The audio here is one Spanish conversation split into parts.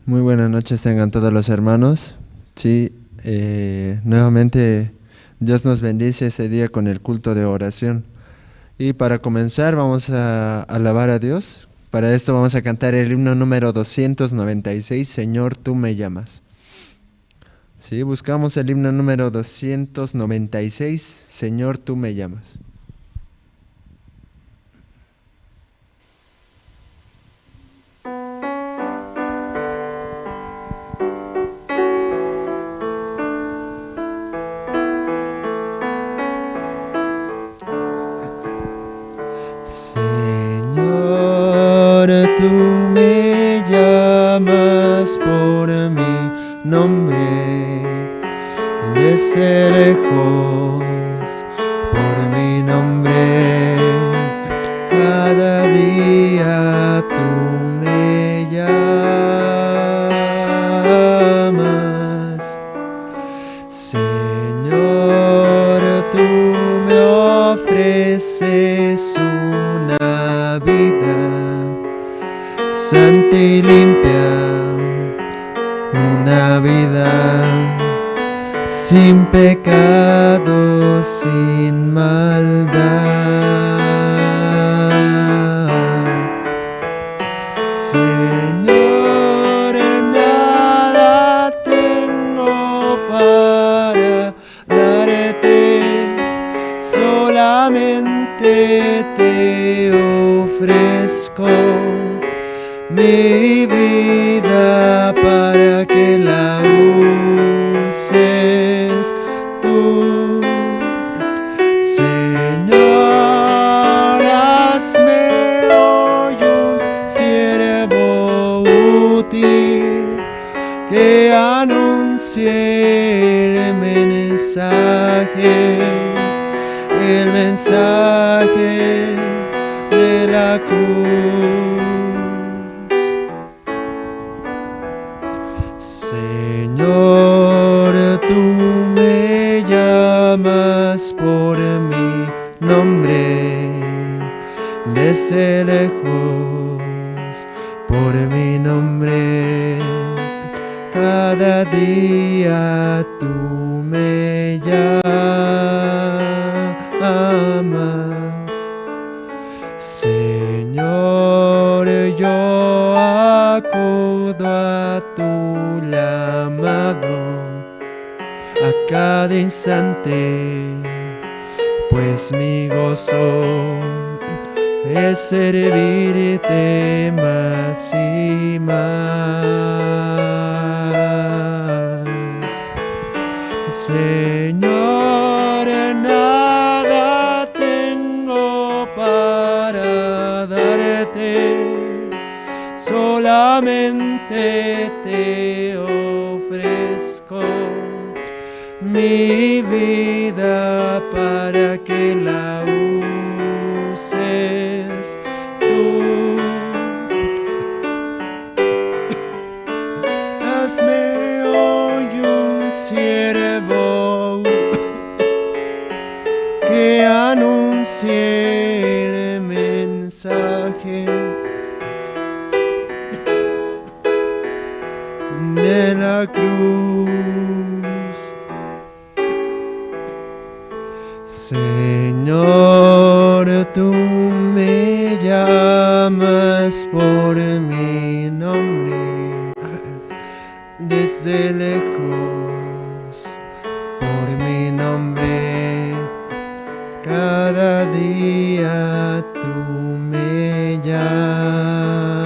Muy buenas noches tengan todos los hermanos. Sí, nuevamente Dios nos bendice este día con el culto de oración. Y para comenzar vamos a alabar a Dios. Para esto vamos a cantar el himno número 296, Señor, tú me llamas. Sí, buscamos el himno número 296, Señor, tú me llamas. Señor, tú me llamas por mi nombre, desde lejos, por mi nombre, cada día tú me llamas. Señor, tú me ofreces una vida santa y limpia, una vida sin pecado, sin maldad. Señor, nada tengo para darte, solamente te ofrezco mi vida para que la uses tú. Señor, hazme hoy un siervo útil que anuncie el mensaje de la cruz. Señor, tú me llamas por mi nombre, desde lejos, por mi nombre, cada día tú me llamas. Señor, yo acudo a tu llamado a cada instante, pues mi gozo es servirte más y más. Señor, nada tengo para darte, solamente te ofrezco mi vida para que la uses tú. Hazme hoy un siervo que anuncie el mensaje de la cruz. Señor, tú me llamas por mi nombre, desde lejos, por mi nombre, cada día tú me llamas.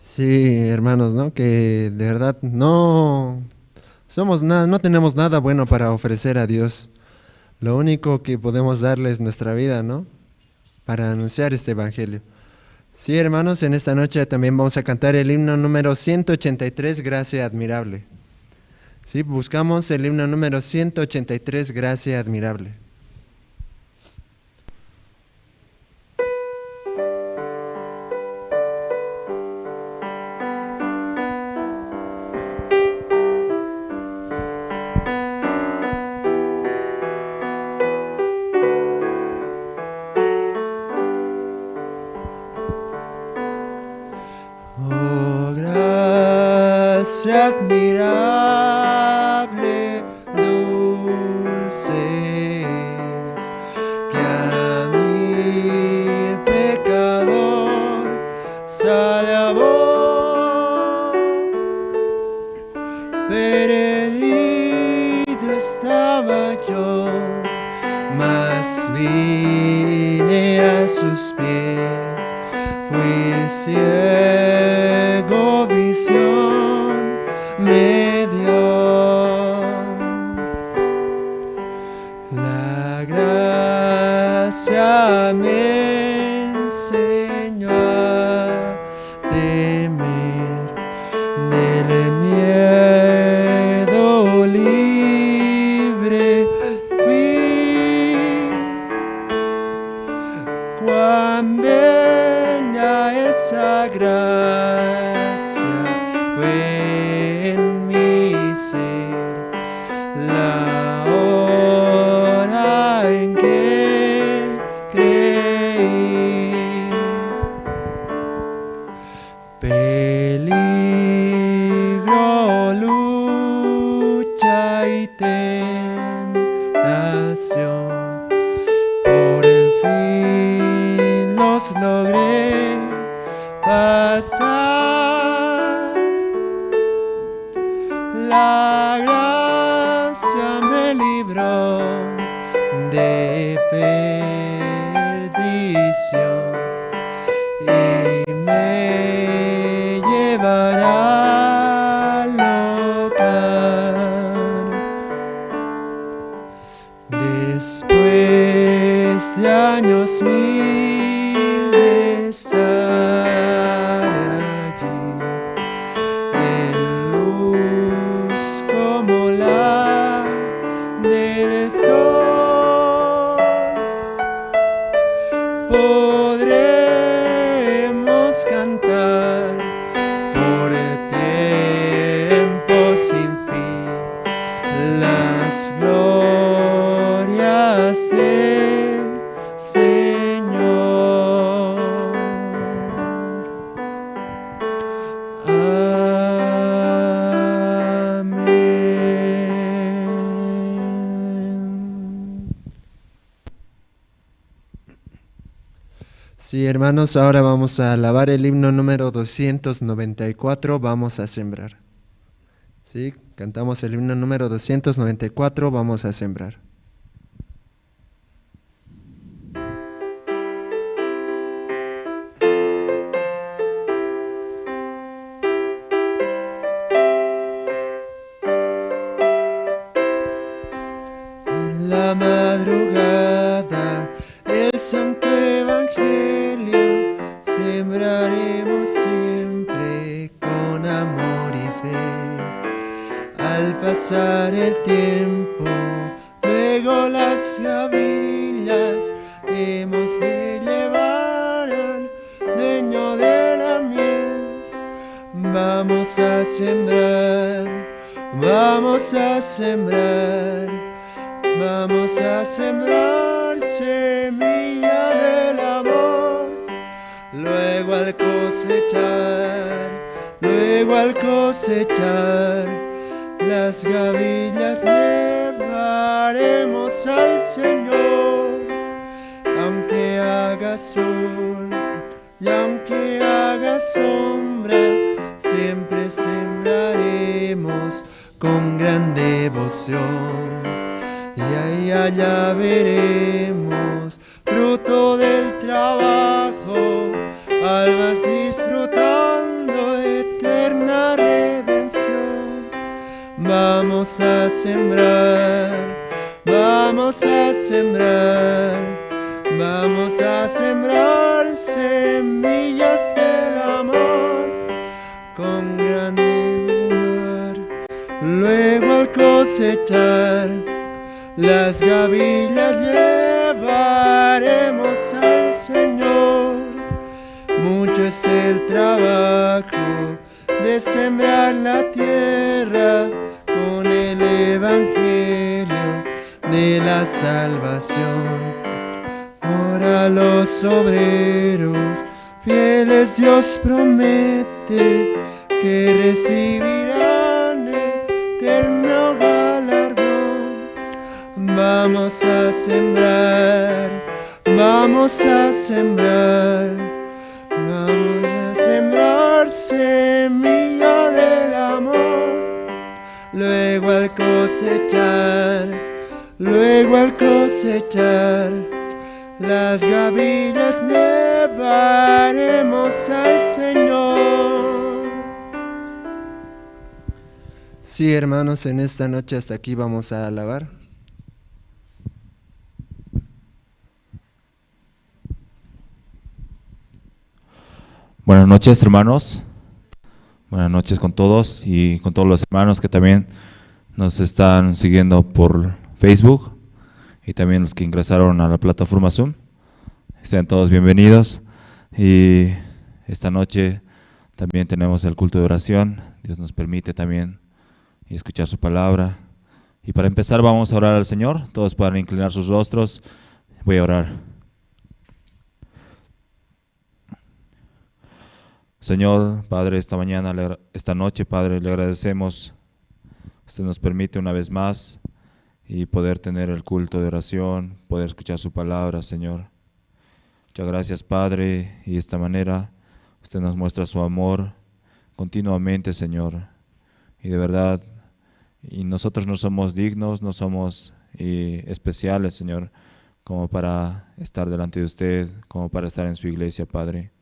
Sí, hermanos, ¿no? Que de verdad no somos nada, no tenemos nada bueno para ofrecer a Dios. Lo único que podemos darle es nuestra vida, ¿no? Para anunciar este evangelio. Sí, hermanos, en esta noche también vamos a cantar el himno número 183, Gracia Admirable. Sí, buscamos el himno número 183, Gracia Admirable. admirable, dulces, que a mi pecador salvó. Perdido estaba yo, mas vine a sus pies. Fui ciego, visión me dio. La gracia me enseñó a temer, del miedo libre fui. Cuán bella esa gracia fue en mi ser, la hora en que creí. Peligro, lucha y tentación, por fin los logré pasar. La gracia me libró de perdición y me llevará al hogar. Después de años mil de estar allí, en luz como la del sol, podremos cantar por tiempo sin fin las glorias del Señor. Amén. Sí, hermanos, ahora vamos a alabar el himno número 294, vamos a sembrar. Sí, cantamos el himno número 294, vamos a sembrar. En la madrugada, el santo evangelio sembraremos siempre con amor y fe. Al pasar el tiempo, luego las gavillas hemos de llevar al dueño de la mies. Vamos a sembrar, vamos a sembrar, vamos a sembrar semilla del amor. Luego al cosechar, las gavillas llevaremos al Señor. Aunque haga sol y aunque haga sombra, siempre sembraremos con gran devoción. Y ahí allá veremos fruto del trabajo, almas disfrutando de eterna redención. Vamos a sembrar, vamos a sembrar, vamos a sembrar semillas del amor con gran devoción. Luego al cosechar, las gavillas llevaremos al Señor. Mucho es el trabajo de sembrar la tierra con el evangelio de la salvación. Ora los obreros fieles, Dios promete que recibirán vamos a sembrar, vamos a sembrar, vamos a sembrar semilla del amor. Luego al cosechar, las gavillas llevaremos al Señor. Sí, hermanos, en esta noche hasta aquí vamos a alabar. Buenas noches, hermanos. Buenas noches con todos y con todos los hermanos que también nos están siguiendo por Facebook y también los que ingresaron a la plataforma Zoom. Sean todos bienvenidos y esta noche también tenemos el culto de oración. Dios nos permite también escuchar su palabra. Y para empezar vamos a orar al Señor. Todos puedan inclinar sus rostros. Voy a orar. Señor, Padre, esta noche, Padre, le agradecemos. Usted nos permite una vez más y poder tener el culto de oración, poder escuchar su palabra, Señor. Muchas gracias, Padre, y de esta manera usted nos muestra su amor continuamente, Señor. Y de verdad, y nosotros no somos dignos, no somos especiales, Señor, como para estar delante de usted, como para estar en su iglesia, Padre.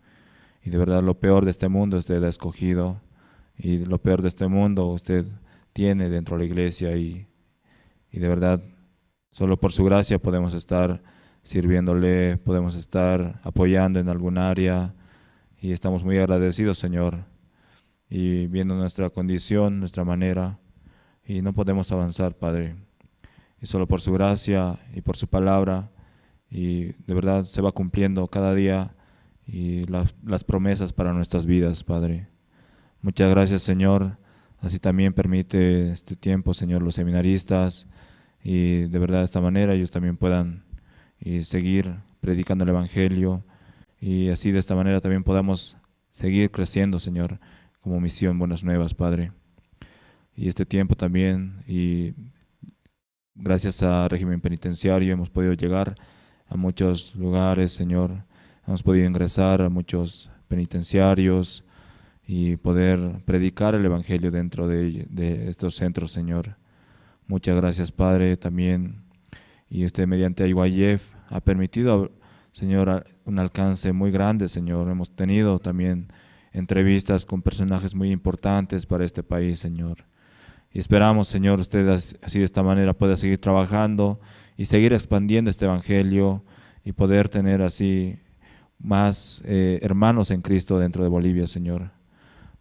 Y de verdad lo peor de este mundo usted ha escogido, y lo peor de este mundo usted tiene dentro de la iglesia, y de verdad solo por su gracia podemos estar sirviéndole, podemos estar apoyando en algún área, y estamos muy agradecidos, Señor, y viendo nuestra condición, nuestra manera, y no podemos avanzar, Padre, y solo por su gracia y por su palabra, y de verdad se va cumpliendo cada día y las promesas para nuestras vidas, Padre. Muchas gracias, Señor. Así también permite este tiempo, Señor, los seminaristas, y de verdad de esta manera ellos también puedan seguir predicando el Evangelio, y así de esta manera también podamos seguir creciendo, Señor, como misión Buenas Nuevas, Padre. Y este tiempo también, y gracias a régimen penitenciario hemos podido llegar a muchos lugares, Señor. Hemos podido ingresar a muchos penitenciarios y poder predicar el Evangelio dentro de estos centros, Señor. Muchas gracias, Padre, también. Y usted mediante IYF ha permitido, Señor, un alcance muy grande, Señor. Hemos tenido también entrevistas con personajes muy importantes para este país, Señor. Y esperamos, Señor, usted así de esta manera pueda seguir trabajando y seguir expandiendo este Evangelio y poder tener así más hermanos en Cristo dentro de Bolivia, Señor.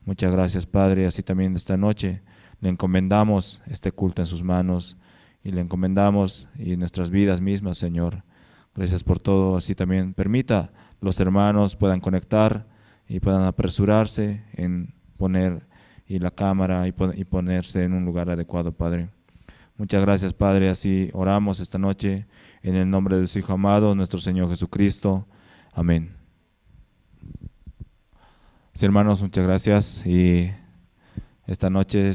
Muchas gracias, Padre. Así también esta noche le encomendamos este culto en sus manos y le encomendamos y nuestras vidas mismas, Señor. Gracias por todo. Así también permita los hermanos puedan conectar y puedan apresurarse en poner la cámara y ponerse en un lugar adecuado, Padre. Muchas gracias, Padre. Así oramos esta noche en el nombre de su Hijo amado, nuestro Señor Jesucristo. Amén. Sí, hermanos, muchas gracias. Y esta noche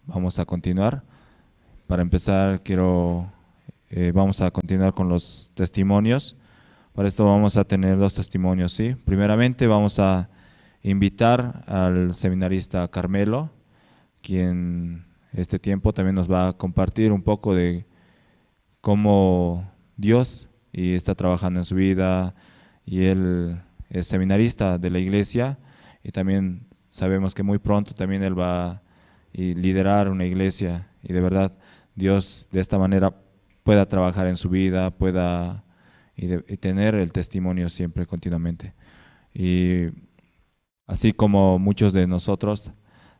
vamos a continuar. Para empezar, vamos a continuar con los testimonios. Para esto vamos a tener dos testimonios, ¿sí? Primeramente vamos a invitar al seminarista Carmelo, quien este tiempo también nos va a compartir un poco de cómo Dios está trabajando en su vida, y él es seminarista de la iglesia, y también sabemos que muy pronto también él va a liderar una iglesia, y de verdad Dios de esta manera pueda trabajar en su vida, pueda y tener el testimonio siempre continuamente. Y así como muchos de nosotros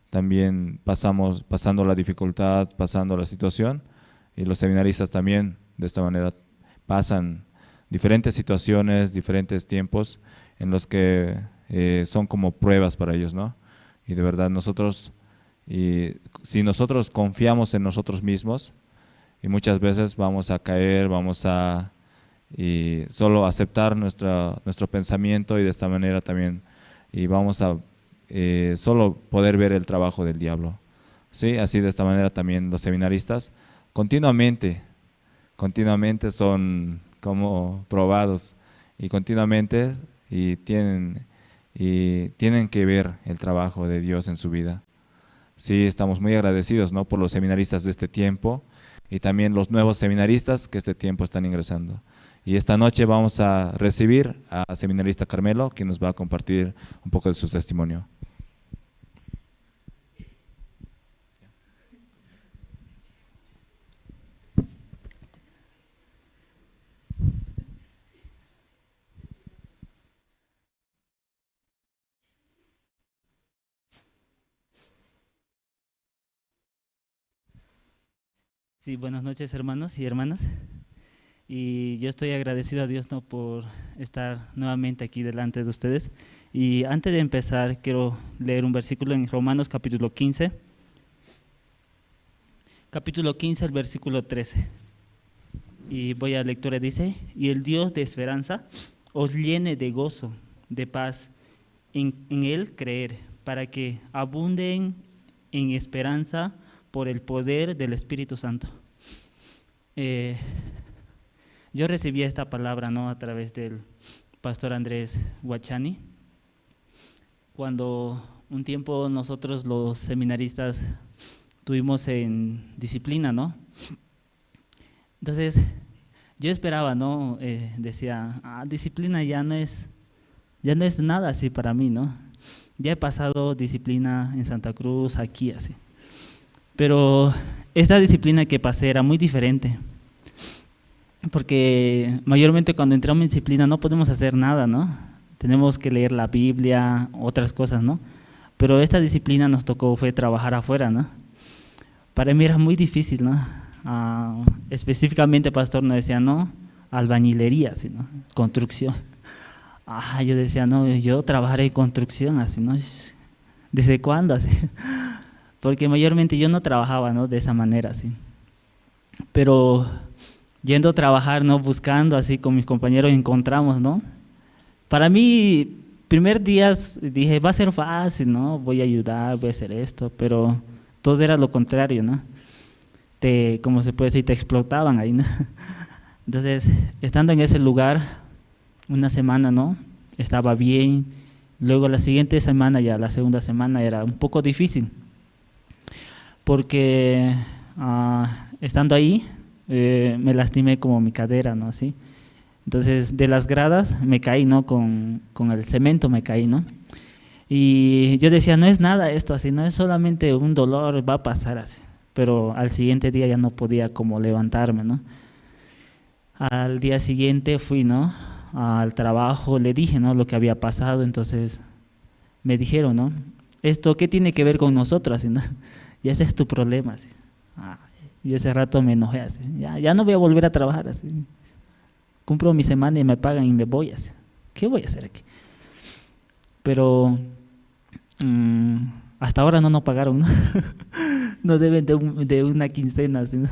también pasando la dificultad, pasando la situación, y los seminaristas también de esta manera pasan diferentes situaciones, diferentes tiempos en los que son como pruebas para ellos, ¿no? Y de verdad si nosotros confiamos en nosotros mismos, y muchas veces vamos a caer, vamos a solo aceptar nuestro pensamiento, y de esta manera también vamos a solo poder ver el trabajo del diablo, ¿sí? Así de esta manera también los seminaristas continuamente continuamente son como probados y continuamente tienen que ver el trabajo de Dios en su vida. Sí, estamos muy agradecidos, ¿no?, por los seminaristas de este tiempo y también los nuevos seminaristas que este tiempo están ingresando. Y esta noche vamos a recibir a seminarista Carmelo, quien nos va a compartir un poco de su testimonio. Sí, buenas noches, hermanos y hermanas. Y yo estoy agradecido a Dios, ¿no?, por estar nuevamente aquí delante de ustedes. Y antes de empezar, quiero leer un versículo en Romanos capítulo 15. Capítulo 15, el versículo 13. Y voy a la lectura, dice: y el Dios de esperanza os llene de gozo, de paz, en Él creer, para que abunden en esperanza por el poder del Espíritu Santo. Yo recibí esta palabra, ¿no?, a través del pastor Andrés Guachani, cuando un tiempo nosotros los seminaristas tuvimos en disciplina, ¿no? Entonces yo esperaba, ¿no?, decía, disciplina ya no es nada así para mí, ¿no? Ya he pasado disciplina en Santa Cruz, aquí, así. Pero esta disciplina que pasé era muy diferente, porque mayormente cuando entramos en disciplina no podemos hacer nada, ¿no? Tenemos que leer la Biblia, otras cosas, ¿no? Pero esta disciplina nos tocó, fue trabajar afuera, ¿no? Para mí era muy difícil, ¿no? Específicamente el pastor nos decía, no, albañilería, así, ¿no?, construcción. Yo decía, no, yo trabajaré en construcción, así, ¿no? ¿Desde cuándo? Así. Porque mayormente yo no trabajaba, ¿no?, de esa manera, así. Pero yendo a trabajar, ¿no?, buscando así con mis compañeros, encontramos, ¿no? Para mí, primer día dije, va a ser fácil, ¿no? Voy a ayudar, voy a hacer esto, pero todo era lo contrario, ¿no? Como se puede decir, te explotaban ahí, ¿no? Entonces, estando en ese lugar, una semana, ¿no?, estaba bien. Luego la siguiente semana, ya la segunda semana, era un poco difícil, porque estando ahí me lastimé como mi cadera, ¿no?, así. Entonces de las gradas me caí, ¿no?, con el cemento me caí, ¿no? Y yo decía, no es nada esto, así, no es solamente un dolor, va a pasar así. Pero al siguiente día ya no podía como levantarme, ¿no? Al día siguiente fui, ¿no?, al trabajo, le dije, ¿no?, lo que había pasado. Entonces me dijeron, ¿no?, ¿esto qué tiene que ver con nosotros? Así, ¿no? Y ese es tu problema, así. Y ese rato me enojé, así. Ya no voy a volver a trabajar, así. Cumplo mi semana y me pagan y me voy, así. ¿Qué voy a hacer aquí? Pero hasta ahora no nos pagaron, ¿no? No deben de una quincena, así, ¿no?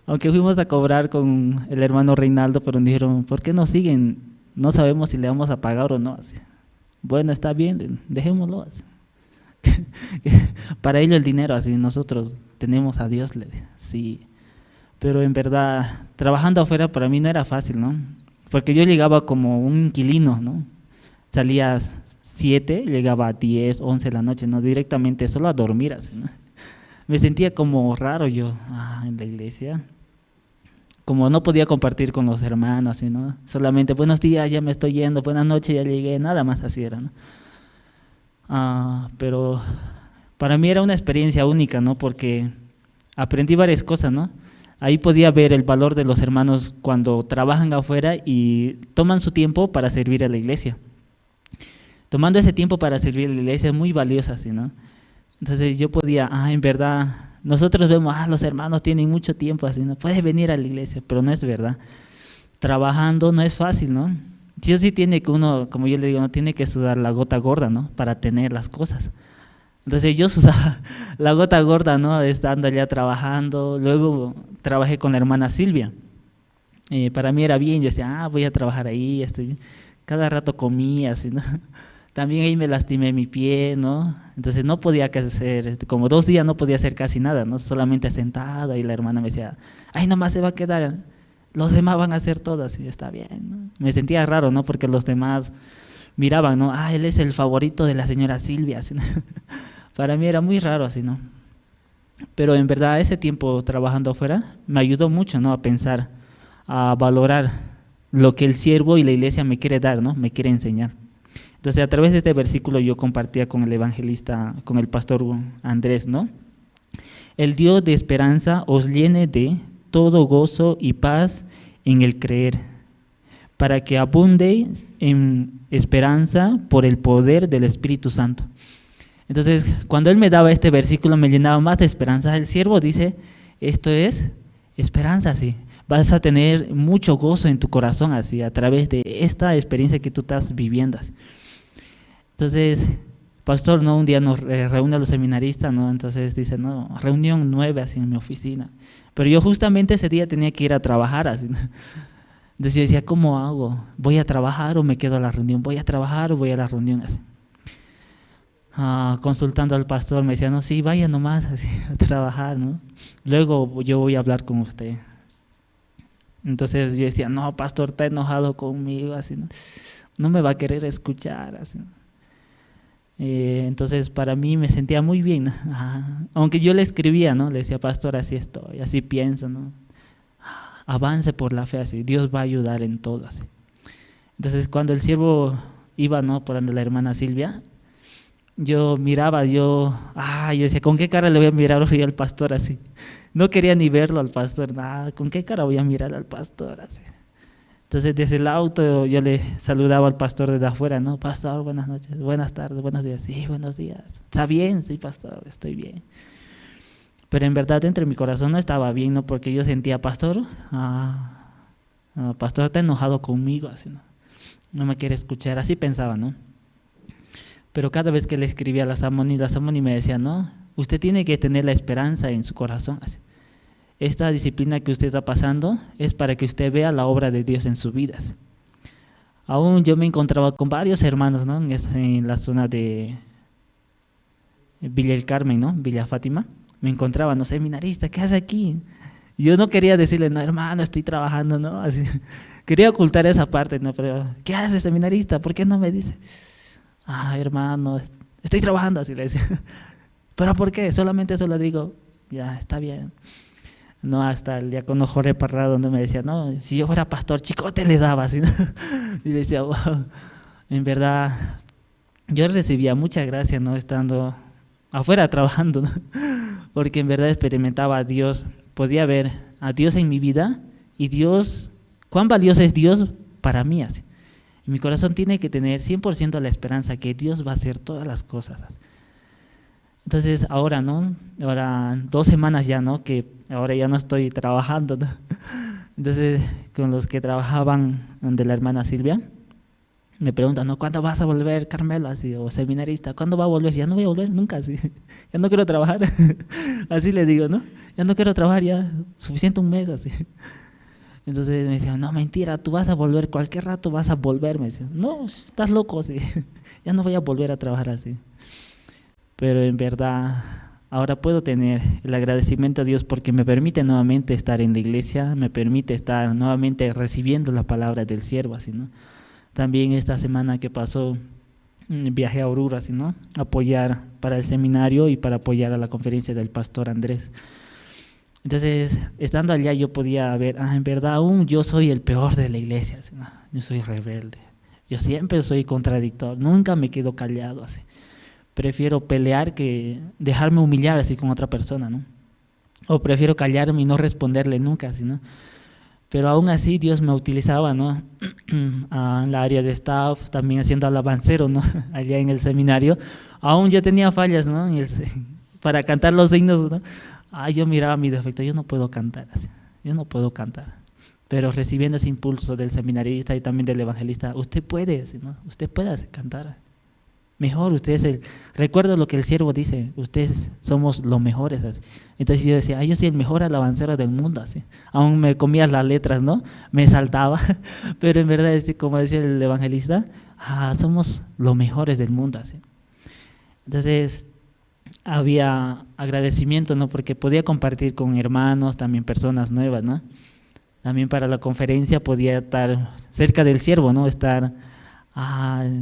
Aunque fuimos a cobrar con el hermano Reinaldo, pero nos dijeron, ¿por qué nos siguen? No sabemos si le vamos a pagar o no, así. Bueno, está bien, dejémoslo, así. Para ello el dinero, así, nosotros tenemos a Dios, le dije. Sí, pero en verdad trabajando afuera para mí no era fácil, ¿no? Porque yo llegaba como un inquilino, ¿no? Salía 7, llegaba a 10, 11 de la noche, ¿no? Directamente solo a dormir, así, ¿no? Me sentía como raro yo en la iglesia, como no podía compartir con los hermanos, así, ¿no? Solamente buenos días, ya me estoy yendo, buenas noches, ya llegué, nada más así era, ¿no? Pero para mí era una experiencia única, ¿no? Porque aprendí varias cosas, ¿no? Ahí podía ver el valor de los hermanos cuando trabajan afuera y toman su tiempo para servir a la iglesia. Tomando ese tiempo para servir a la iglesia es muy valioso, así, ¿no? Entonces yo podía, en verdad, nosotros vemos, los hermanos tienen mucho tiempo, así, no puedes venir a la iglesia, pero no es verdad. Trabajando no es fácil, ¿no? Sí tiene que uno, como yo le digo, no tiene que sudar la gota gorda, ¿no?, para tener las cosas. Entonces yo sudaba la gota gorda, ¿no?, estando allá trabajando. Luego trabajé con la hermana Silvia. Para mí era bien, yo decía, voy a trabajar ahí, cada rato comía, así, ¿no? También ahí me lastimé mi pie, ¿no? Entonces no podía hacer, como 2 días no podía hacer casi nada, ¿no? Solamente sentado, y la hermana me decía, nomás se va a quedar. los demás van a hacer todo así, está bien, ¿no? Me sentía raro, ¿no? Porque los demás miraban, ¿no? Él es el favorito de la señora Silvia, así, ¿no? Para mí era muy raro así, ¿no? Pero en verdad ese tiempo trabajando afuera me ayudó mucho, ¿no? A pensar, a valorar lo que el siervo y la iglesia me quiere dar, ¿no? Me quiere enseñar. Entonces a través de este versículo yo compartía con el evangelista, con el pastor Andrés, ¿no? El Dios de esperanza os llene de todo gozo y paz en el creer, para que abunde en esperanza por el poder del Espíritu Santo. Entonces, cuando él me daba este versículo, me llenaba más de esperanza. El siervo dice, esto es esperanza, sí. Vas a tener mucho gozo en tu corazón, así, a través de esta experiencia que tú estás viviendo. Así. Entonces, pastor, ¿no? Un día nos reúne a los seminaristas, ¿no? Entonces dice, no, reunión 9, así, en mi oficina. Pero yo justamente ese día tenía que ir a trabajar, así, ¿no? Entonces yo decía, ¿cómo hago? ¿Voy a trabajar o me quedo a la reunión? ¿Voy a trabajar o voy a la reunión? Así. Consultando al pastor, me decía, no, sí, vaya nomás así, a trabajar, ¿no? Luego yo voy a hablar con usted. Entonces yo decía, no, pastor, está enojado conmigo, así, ¿no? No me va a querer escuchar, así, ¿no? Entonces para mí me sentía muy bien, ¿no? Aunque yo le escribía, ¿no? Le decía, pastor, así estoy, así pienso, ¿no? Avance por la fe, así, Dios va a ayudar en todo, así. Entonces cuando el siervo iba, ¿no? Por donde la hermana Silvia, yo miraba, yo decía, ¿con qué cara le voy a mirar hoy al pastor así? No quería ni verlo al pastor, ¿con qué cara voy a mirar al pastor así? Entonces desde el auto yo le saludaba al pastor desde afuera, ¿no? Pastor, buenas noches, buenas tardes, buenos días. Sí, buenos días. ¿Está bien? Sí, pastor, estoy bien. Pero en verdad dentro de mi corazón no estaba bien, ¿no? Porque yo sentía, pastor, pastor está enojado conmigo, así, ¿no? No me quiere escuchar, así pensaba, ¿no? Pero cada vez que le escribía a la Samoni me decía, no, usted tiene que tener la esperanza en su corazón. Así. Esta disciplina que usted está pasando es para que usted vea la obra de Dios en su vida. Así. Aún yo me encontraba con varios hermanos, ¿no? En la zona de Villa El Carmen, ¿no? Villa Fátima. Me encontraba, no, seminarista, ¿qué hace aquí? Yo no quería decirle, no, hermano, estoy trabajando, ¿no? Así. Quería ocultar esa parte, ¿no? Pero, ¿qué hace, seminarista? ¿Por qué no me dice? Hermano, estoy trabajando, así le decía. ¿Pero por qué? Solamente eso le digo, ya, está bien. No, hasta el diácono Jorge Parra, donde me decía, no, si yo fuera pastor, chicote le daba, así, ¿no? Y decía, wow, en verdad, yo recibía mucha gracia, ¿no? Estando afuera trabajando, ¿no? Porque en verdad experimentaba a Dios, podía ver a Dios en mi vida y Dios, cuán valioso es Dios para mí, así. Mi corazón tiene que tener 100% la esperanza que Dios va a hacer todas las cosas. Entonces ahora, ¿no? Ahora 2 semanas ya, ¿no? Que ahora ya no estoy trabajando, ¿no? Entonces con los que trabajaban de la hermana Silvia, me preguntan, ¿no? ¿Cuándo vas a volver, Carmelo? Así, o seminarista, ¿cuándo va a volver? Ya no voy a volver nunca, así. Ya no quiero trabajar. Así le digo, ¿no? Ya no quiero trabajar, ya suficiente un mes, así. Entonces me decían, no, mentira, tú vas a volver, cualquier rato vas a volver. Me decían, no, estás loco, sí. Ya no voy a volver a trabajar así. Pero en verdad, ahora puedo tener el agradecimiento a Dios porque me permite nuevamente estar en la iglesia, me permite estar nuevamente recibiendo la palabra del siervo, así, ¿no? También esta semana que pasó, viajé a Oruro, así, ¿no? Apoyar para el seminario y para apoyar a la conferencia del pastor Andrés. Entonces, estando allá yo podía ver, en verdad aún yo soy el peor de la iglesia, así, ¿no? Yo soy rebelde, yo siempre soy contradictor, nunca me quedo callado, así. Prefiero pelear que dejarme humillar así con otra persona, ¿no? O prefiero callarme y no responderle nunca, así, ¿no? Pero aún así Dios me utilizaba, ¿no? En la área de staff, también haciendo alabancero, ¿no? Allá en el seminario, aún yo tenía fallas, ¿no? Para cantar los himnos, ¿no? Yo miraba mi defecto, yo no puedo cantar así, yo no puedo cantar. Pero recibiendo ese impulso del seminarista y también del evangelista, usted puede, ¿no? Usted puede cantar. Mejor, recuerdo lo que el siervo dice, ustedes somos los mejores. Así. Entonces yo decía, yo soy el mejor alabancero del mundo. Así. Aún me comía las letras, ¿no? Me saltaba, pero en verdad, como decía el evangelista, somos los mejores del mundo. Así. Entonces había agradecimiento, ¿no? Porque podía compartir con hermanos, también personas nuevas, ¿no? También para la conferencia podía estar cerca del siervo, ¿no? Estar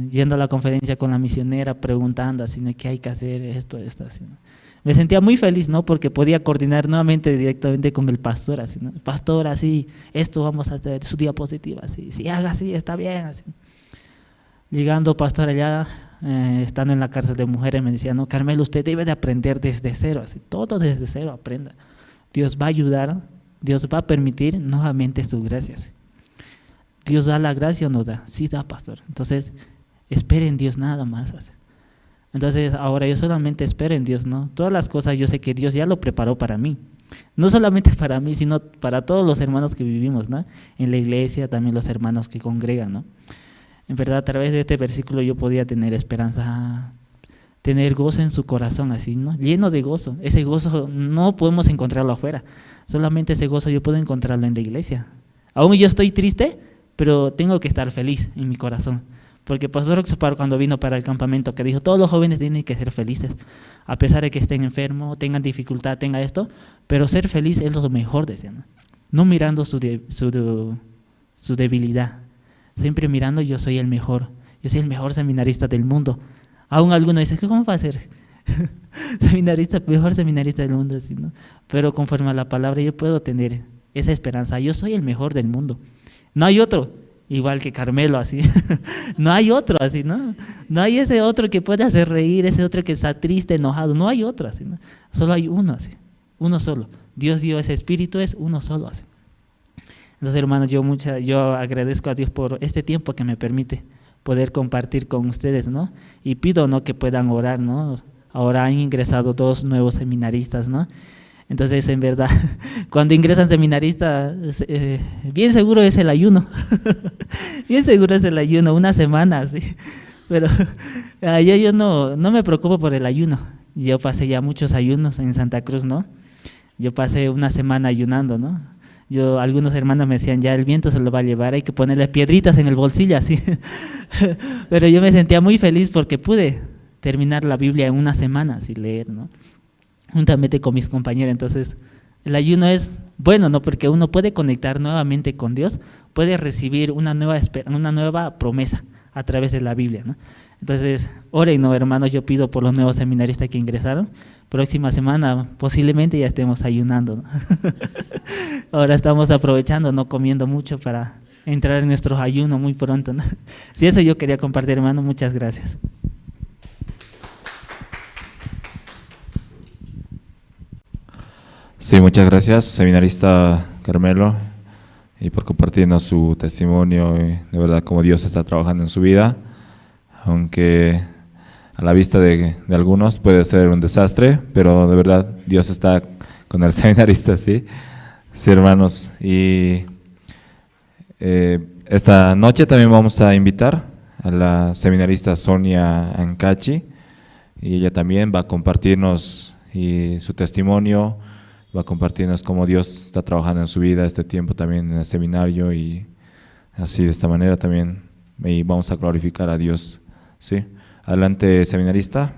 yendo a la conferencia con la misionera, preguntando así, ¿no? ¿Qué hay que hacer? Esto, así, ¿no? Me sentía muy feliz, ¿no? Porque podía coordinar nuevamente directamente con el pastor, así, ¿no? Pastor, así, esto vamos a hacer, su diapositiva, así, si haga así, está bien, así. Llegando, pastor, allá, estando en la cárcel de mujeres, me decía, no, Carmelo, usted debe de aprender desde cero, así, todo desde cero, aprenda. Dios va a ayudar, Dios va a permitir nuevamente su gracia. Así. ¿Dios da la gracia o no da? Sí da, pastor. Entonces, espere en Dios nada más. Así. Entonces, ahora yo solamente espero en Dios, ¿no? Todas las cosas yo sé que Dios ya lo preparó para mí. No solamente para mí, sino para todos los hermanos que vivimos, ¿no? En la iglesia, también los hermanos que congregan, ¿no? En verdad, a través de este versículo yo podía tener esperanza, tener gozo en su corazón, así, ¿no? Lleno de gozo. Ese gozo no podemos encontrarlo afuera. Solamente ese gozo yo puedo encontrarlo en la iglesia. Aún yo estoy triste, pero tengo que estar feliz en mi corazón. Porque Pastor Oxopar, cuando vino para el campamento, que dijo, todos los jóvenes tienen que ser felices, a pesar de que estén enfermos, tengan dificultad, tengan esto, pero ser feliz es lo mejor, decía, ¿no? No mirando su debilidad, siempre mirando yo soy el mejor seminarista del mundo. Aún algunos dicen, ¿cómo va a ser? Mejor seminarista del mundo, así, ¿no? Pero conforme a la palabra yo puedo tener esa esperanza, yo soy el mejor del mundo, no hay otro. Igual que Carmelo, así. No hay otro, así, ¿no? No hay ese otro que puede hacer reír, ese otro que está triste, enojado. No hay otro, así, ¿no? Solo hay uno, así. Uno solo. Dios dio ese espíritu, es uno solo, así. Entonces, hermanos, yo agradezco a Dios por este tiempo que me permite poder compartir con ustedes, ¿no? Y pido, ¿no?, que puedan orar, ¿no? Ahora han ingresado 2 nuevos seminaristas, ¿no? Entonces, en verdad, cuando ingresan seminaristas, bien seguro es el ayuno, bien seguro es el ayuno, una semana, ¿sí? Pero yo no me preocupo por el ayuno, yo pasé ya muchos ayunos en Santa Cruz, ¿no? Yo pasé una semana ayunando, ¿no? Algunos hermanos me decían, ya el viento se lo va a llevar, hay que ponerle piedritas en el bolsillo, así. Pero yo me sentía muy feliz porque pude terminar la Biblia en una semana, así leer, ¿no? Juntamente con mis compañeros. Entonces el ayuno es bueno, ¿no? Porque uno puede conectar nuevamente con Dios, puede recibir una nueva promesa a través de la Biblia, ¿no? Entonces, oren, ¿no, hermanos? Yo pido por los nuevos seminaristas que ingresaron. Próxima semana posiblemente ya estemos ayunando, ¿no? Ahora estamos aprovechando, no comiendo mucho para entrar en nuestro ayuno muy pronto, ¿no? Si eso yo quería compartir, hermano, muchas gracias. Sí, muchas gracias, seminarista Carmelo, y por compartirnos su testimonio, y de verdad cómo Dios está trabajando en su vida, aunque a la vista de algunos puede ser un desastre, pero de verdad Dios está con el seminarista, sí, sí, hermanos. Y esta noche también vamos a invitar a la seminarista Sonia Ancachi, y ella también va a compartirnos su testimonio, va a compartirnos cómo Dios está trabajando en su vida este tiempo también en el seminario, y así de esta manera también y vamos a glorificar a Dios. ¿Sí? Adelante, seminarista.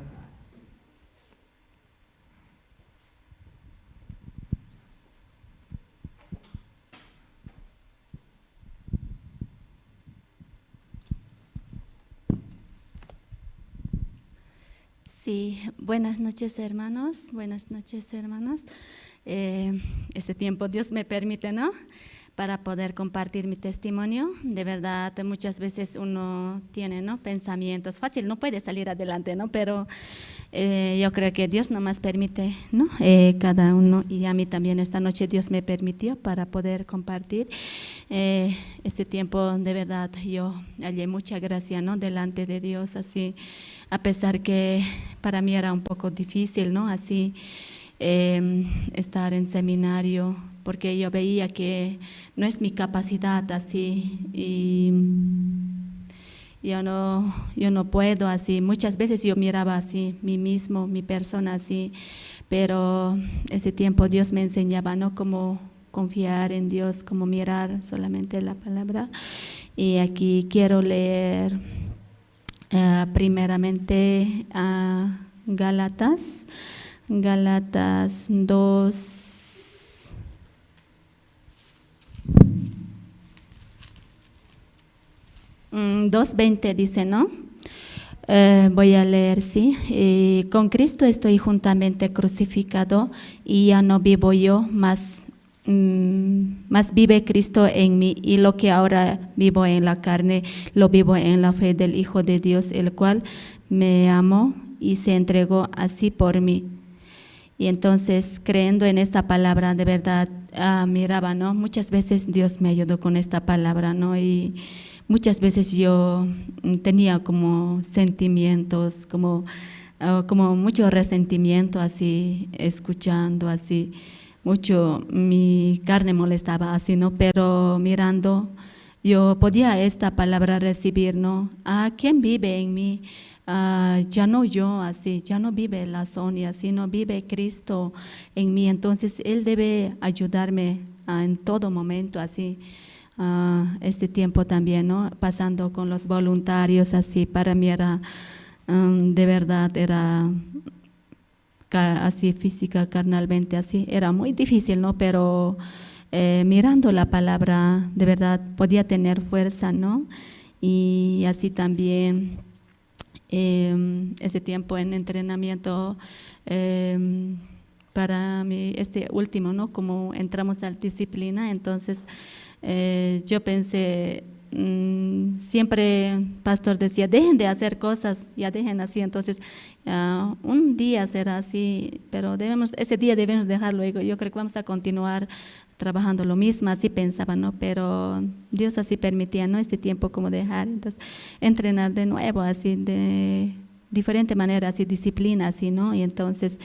Sí, buenas noches, hermanos, buenas noches, hermanas. Este tiempo Dios me permite, ¿no?, para poder compartir mi testimonio. De verdad, muchas veces uno tiene, ¿no?, pensamientos, fácil, no puede salir adelante, ¿no?, pero yo creo que Dios nomás permite, ¿no?, cada uno, y a mí también esta noche Dios me permitió para poder compartir. Este tiempo, de verdad, yo hallé mucha gracia, ¿no?, delante de Dios, así, a pesar que para mí era un poco difícil, ¿no?, así, estar en seminario, porque yo veía que no es mi capacidad así, y yo no puedo así. Muchas veces yo miraba así mí mismo, mi persona así, pero ese tiempo Dios me enseñaba, ¿no?, cómo confiar en Dios, cómo mirar solamente la palabra. Y aquí quiero leer primeramente a Gálatas 2. 2:20 dice, ¿no? Voy a leer, sí. Con Cristo estoy juntamente crucificado y ya no vivo yo, más vive Cristo en mí, y lo que ahora vivo en la carne, lo vivo en la fe del Hijo de Dios, el cual me amó y se entregó así por mí. Y entonces, creyendo en esta palabra, de verdad, miraba, ¿no? Muchas veces Dios me ayudó con esta palabra, ¿no? Y muchas veces yo tenía como sentimientos, como mucho resentimiento, así, escuchando, así, mucho, mi carne molestaba, así, ¿no? Pero mirando, yo podía esta palabra recibir, ¿no? ¿Quién vive en mí? Ya no yo, así, ya no vive la Sonia, sino vive Cristo en mí. Entonces, Él debe ayudarme en todo momento, así. Este tiempo también, ¿no? Pasando con los voluntarios, así, para mí era, de verdad, era así física, carnalmente, así, era muy difícil, ¿no? Pero mirando la palabra, de verdad, podía tener fuerza, ¿no? Y así también, ese tiempo en entrenamiento, para mí, este último, ¿no? Como entramos a la disciplina, entonces, yo pensé, siempre pastor decía, dejen de hacer cosas, ya dejen así, entonces un día será así, pero ese día debemos dejarlo. Yo creo que vamos a continuar trabajando lo mismo, así pensaba, ¿no? Pero Dios así permitía, ¿no? Este tiempo como dejar, entonces entrenar de nuevo, así de diferente manera, así disciplina, así, ¿no? Y entonces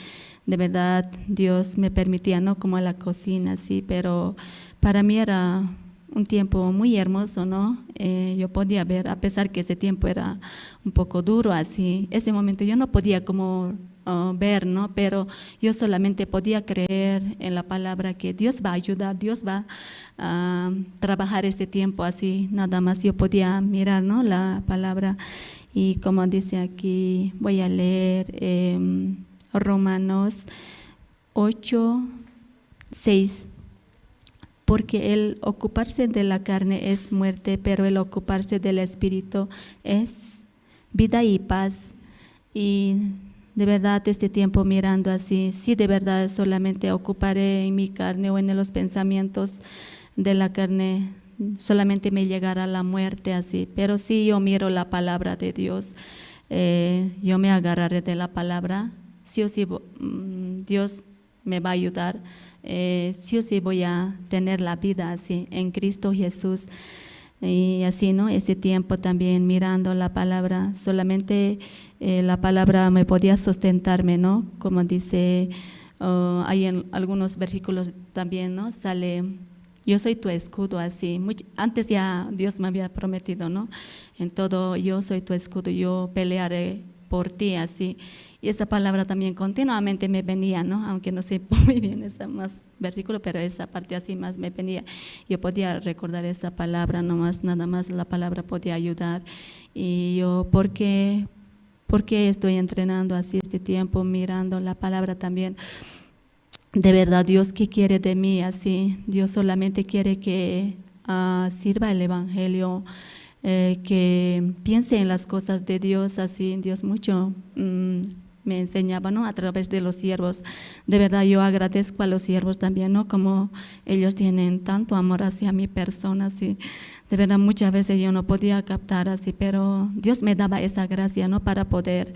de verdad Dios me permitía, ¿no? Como a la cocina, así, pero para mí era un tiempo muy hermoso, ¿no? Yo podía ver, a pesar que ese tiempo era un poco duro, así, ese momento yo no podía como ver, ¿no? Pero yo solamente podía creer en la palabra que Dios va a ayudar, Dios va a trabajar ese tiempo, así, nada más yo podía mirar, ¿no? La palabra, y como dice aquí, voy a leer Romanos 8:6. Porque el ocuparse de la carne es muerte, pero el ocuparse del Espíritu es vida y paz. Y de verdad, este tiempo mirando así, sí, de verdad solamente ocuparé en mi carne o en los pensamientos de la carne, solamente me llegará la muerte, así. Pero si yo miro la palabra de Dios, yo me agarraré de la palabra, sí o sí, Dios me va a ayudar. Sí o sí voy a tener la vida así en Cristo Jesús. Y así, ¿no? Ese tiempo también mirando la palabra, solamente la palabra me podía sustentarme, ¿no? Como dice, hay en algunos versículos también, ¿no? Sale, yo soy tu escudo, así. Antes ya Dios me había prometido, ¿no? En todo, yo soy tu escudo, yo pelearé por ti, así. Y esa palabra también continuamente me venía, ¿no? Aunque no sé muy bien ese más versículo, pero esa parte así más me venía. Yo podía recordar esa palabra, nada más la palabra podía ayudar. Y yo, ¿por qué estoy entrenando así este tiempo, mirando la palabra también? De verdad, Dios, ¿qué quiere de mí así? Dios solamente quiere que sirva el Evangelio, que piense en las cosas de Dios, así. Dios mucho me enseñaba, ¿no? A través de los siervos. De verdad, yo agradezco a los siervos también, ¿no? Como ellos tienen tanto amor hacia mi persona, así. De verdad, muchas veces yo no podía captar así, pero Dios me daba esa gracia, ¿no? Para poder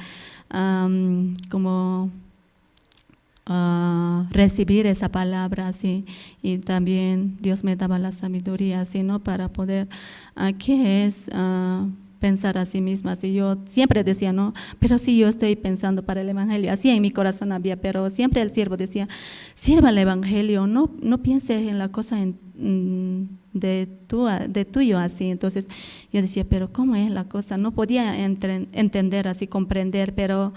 recibir esa palabra, así. Y también Dios me daba la sabiduría, así, ¿no? Para poder, ¿qué es pensar a sí misma? Así yo siempre decía, ¿no? Pero sí, yo estoy pensando para el Evangelio, así en mi corazón había, pero siempre el siervo decía, sirva el Evangelio, no pienses en la cosa de tuyo, así. Entonces yo decía, pero ¿cómo es la cosa? No podía entender, así, comprender, pero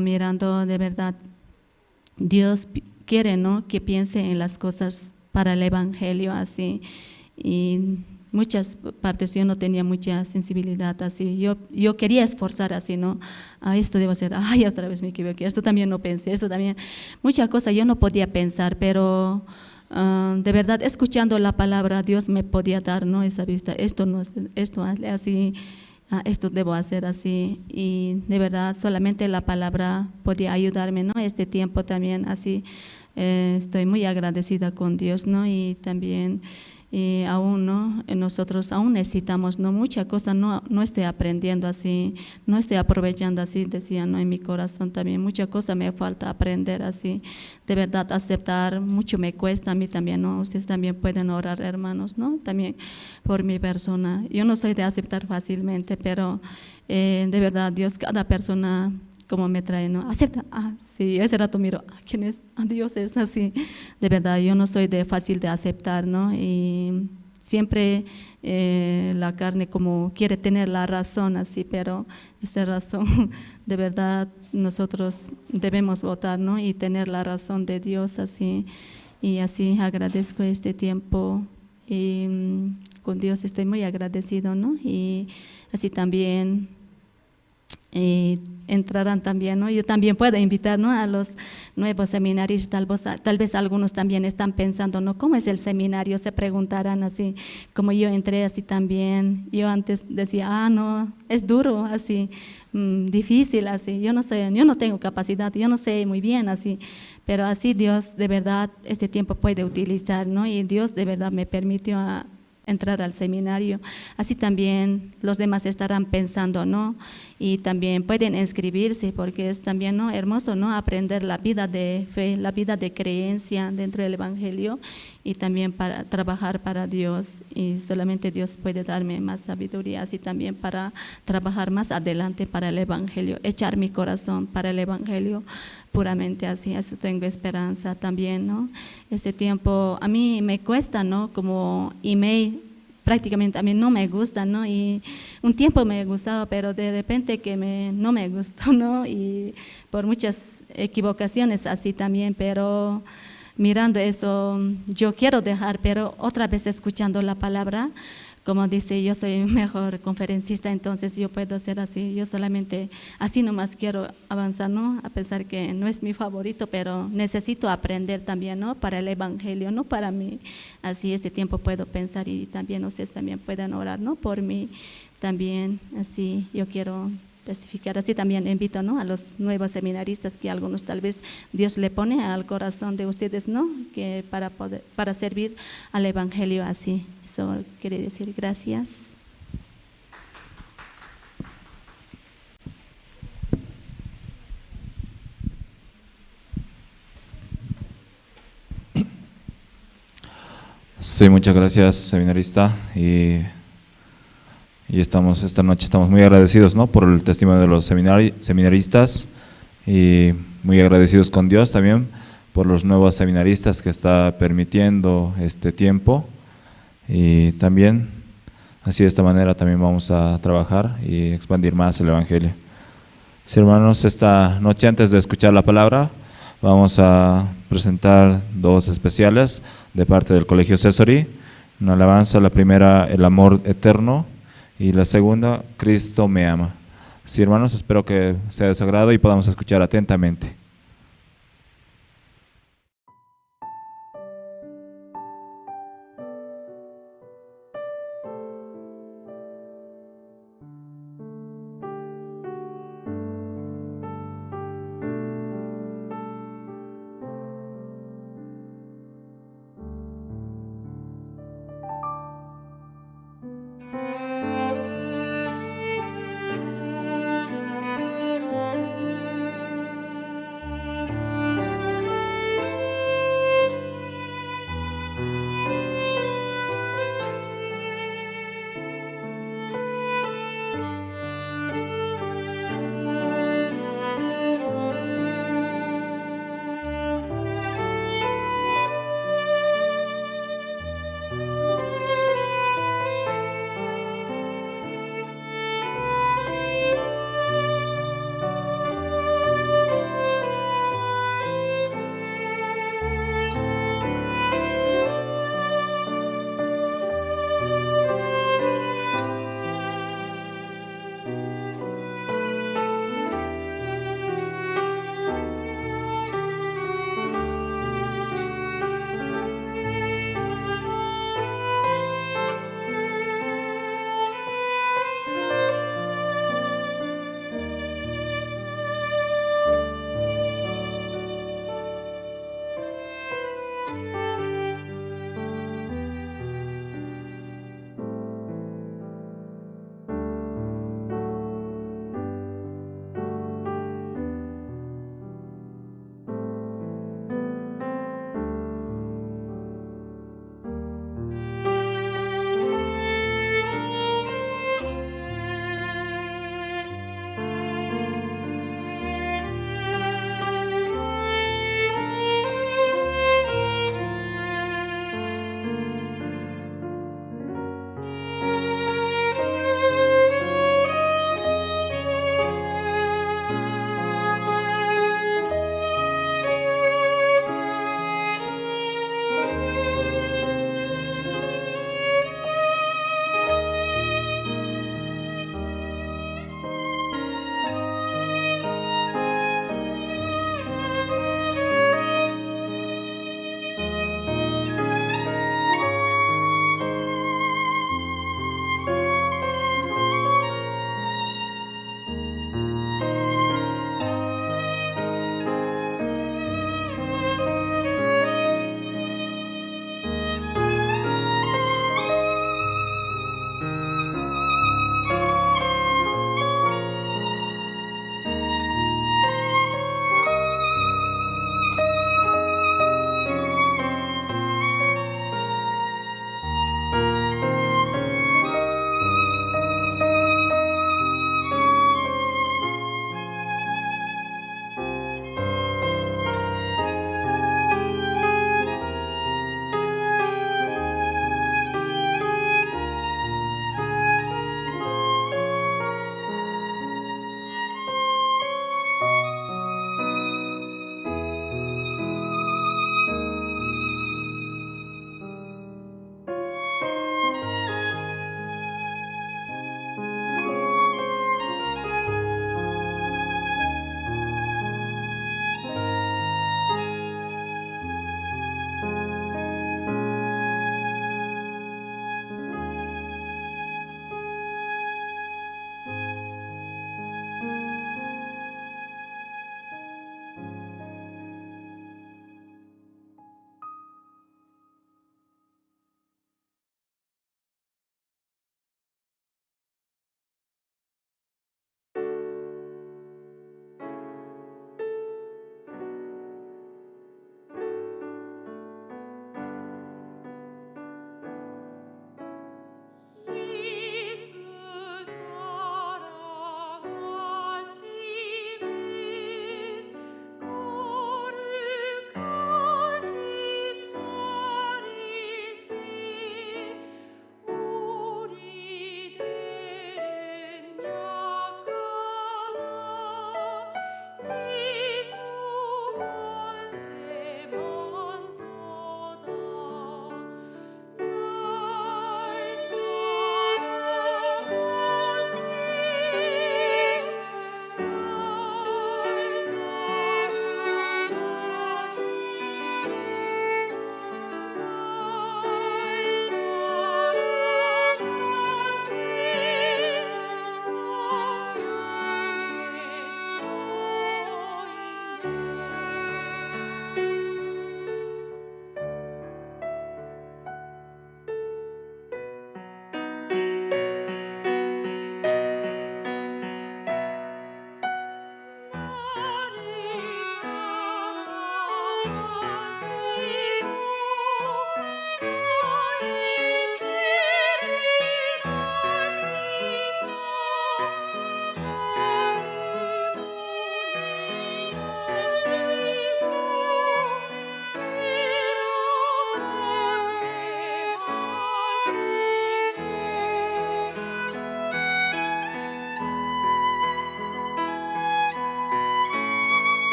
mirando de verdad, Dios quiere, ¿no? Que piense en las cosas para el Evangelio, así. Y muchas partes yo no tenía mucha sensibilidad, así. Yo quería esforzar, así, ¿no? Esto debo hacer, otra vez me equivoqué, esto también no pensé, esto también. Muchas cosas yo no podía pensar, pero de verdad escuchando la palabra Dios me podía dar, ¿no?, esa vista, esto no es, esto hazle así, esto debo hacer así, y de verdad solamente la palabra podía ayudarme, ¿no?, este tiempo también así. Estoy muy agradecida con Dios, ¿no? Y también aún, ¿no?, nosotros aún necesitamos, ¿no?, muchas cosas, no estoy aprendiendo así, no estoy aprovechando así, decía, ¿no?, en mi corazón también, muchas cosas me falta aprender así, de verdad aceptar, mucho me cuesta a mí también, ¿no? Ustedes también pueden orar, hermanos, ¿no?, también por mi persona. Yo no soy de aceptar fácilmente, pero de verdad Dios, cada persona como me trae, ¿no?, acepta, sí, ese rato miro, ¿quién es? Dios es así, de verdad, yo no soy de fácil de aceptar, ¿no? Y siempre la carne como quiere tener la razón así, pero esa razón, de verdad, nosotros debemos votar, ¿no?, y tener la razón de Dios así, y así agradezco este tiempo, y con Dios estoy muy agradecido, ¿no? Y así también entrarán también, ¿no? Yo también puedo invitar, ¿no?, a los nuevos seminarios, tal vez algunos también están pensando, ¿no?, ¿cómo es el seminario? Se preguntarán así, como yo entré así también, yo antes decía, no, es duro así, difícil así, yo no tengo capacidad, yo no sé muy bien así, pero así Dios de verdad este tiempo puede utilizar, ¿no? Y Dios de verdad me permitió entrar al seminario, así también los demás estarán pensando, ¿no? Y también pueden inscribirse porque es también, ¿no?, hermoso, ¿no?, aprender la vida de fe, la vida de creencia dentro del Evangelio, y también para trabajar para Dios, y solamente Dios puede darme más sabiduría, así también para trabajar más adelante para el Evangelio, echar mi corazón para el Evangelio puramente así, eso tengo esperanza también, ¿no? Este tiempo a mí me cuesta, ¿no?, como email, prácticamente a mí no me gusta, ¿no? Y un tiempo me gustaba, pero de repente que no me gustó, ¿no? Y por muchas equivocaciones así también, pero mirando eso, yo quiero dejar, pero otra vez escuchando la palabra, como dice, yo soy mejor conferencista, entonces yo puedo ser así, yo solamente así nomás quiero avanzar, ¿no? A pesar que no es mi favorito, pero necesito aprender también, ¿no?, para el Evangelio, no para mí, así este tiempo puedo pensar, y también ustedes también pueden orar, ¿no?, por mí también, así yo quiero testificar, así también invito, ¿no?, a los nuevos seminaristas, que algunos tal vez Dios le pone al corazón de ustedes, ¿no?, que para servir al Evangelio así, eso quiere decir. Gracias. Sí, muchas gracias, seminarista, y esta noche estamos muy agradecidos, ¿no?, por el testimonio de los seminaristas, y muy agradecidos con Dios también por los nuevos seminaristas que está permitiendo este tiempo, y también así de esta manera también vamos a trabajar y expandir más el Evangelio. Sí, hermanos, esta noche, antes de escuchar la palabra, vamos a presentar dos especiales de parte del Colegio Cesori, una alabanza, la primera, El amor eterno, y la segunda, Cristo me ama. Sí, hermanos, espero que sea de su agrado y podamos escuchar atentamente.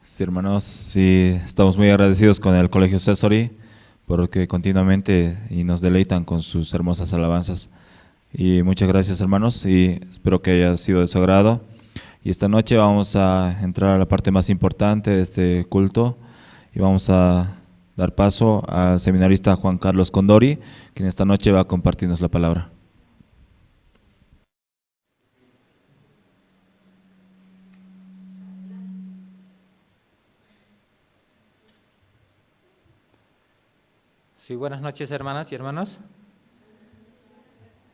Sí, hermanos, sí, estamos muy agradecidos con el Colegio Cesori porque continuamente y nos deleitan con sus hermosas alabanzas. Y muchas gracias, hermanos, y espero que haya sido de su agrado. Y esta noche vamos a entrar a la parte más importante de este culto y vamos a dar paso al seminarista Juan Carlos Condori, quien esta noche va a compartirnos la palabra. Sí, buenas noches, hermanas y hermanos.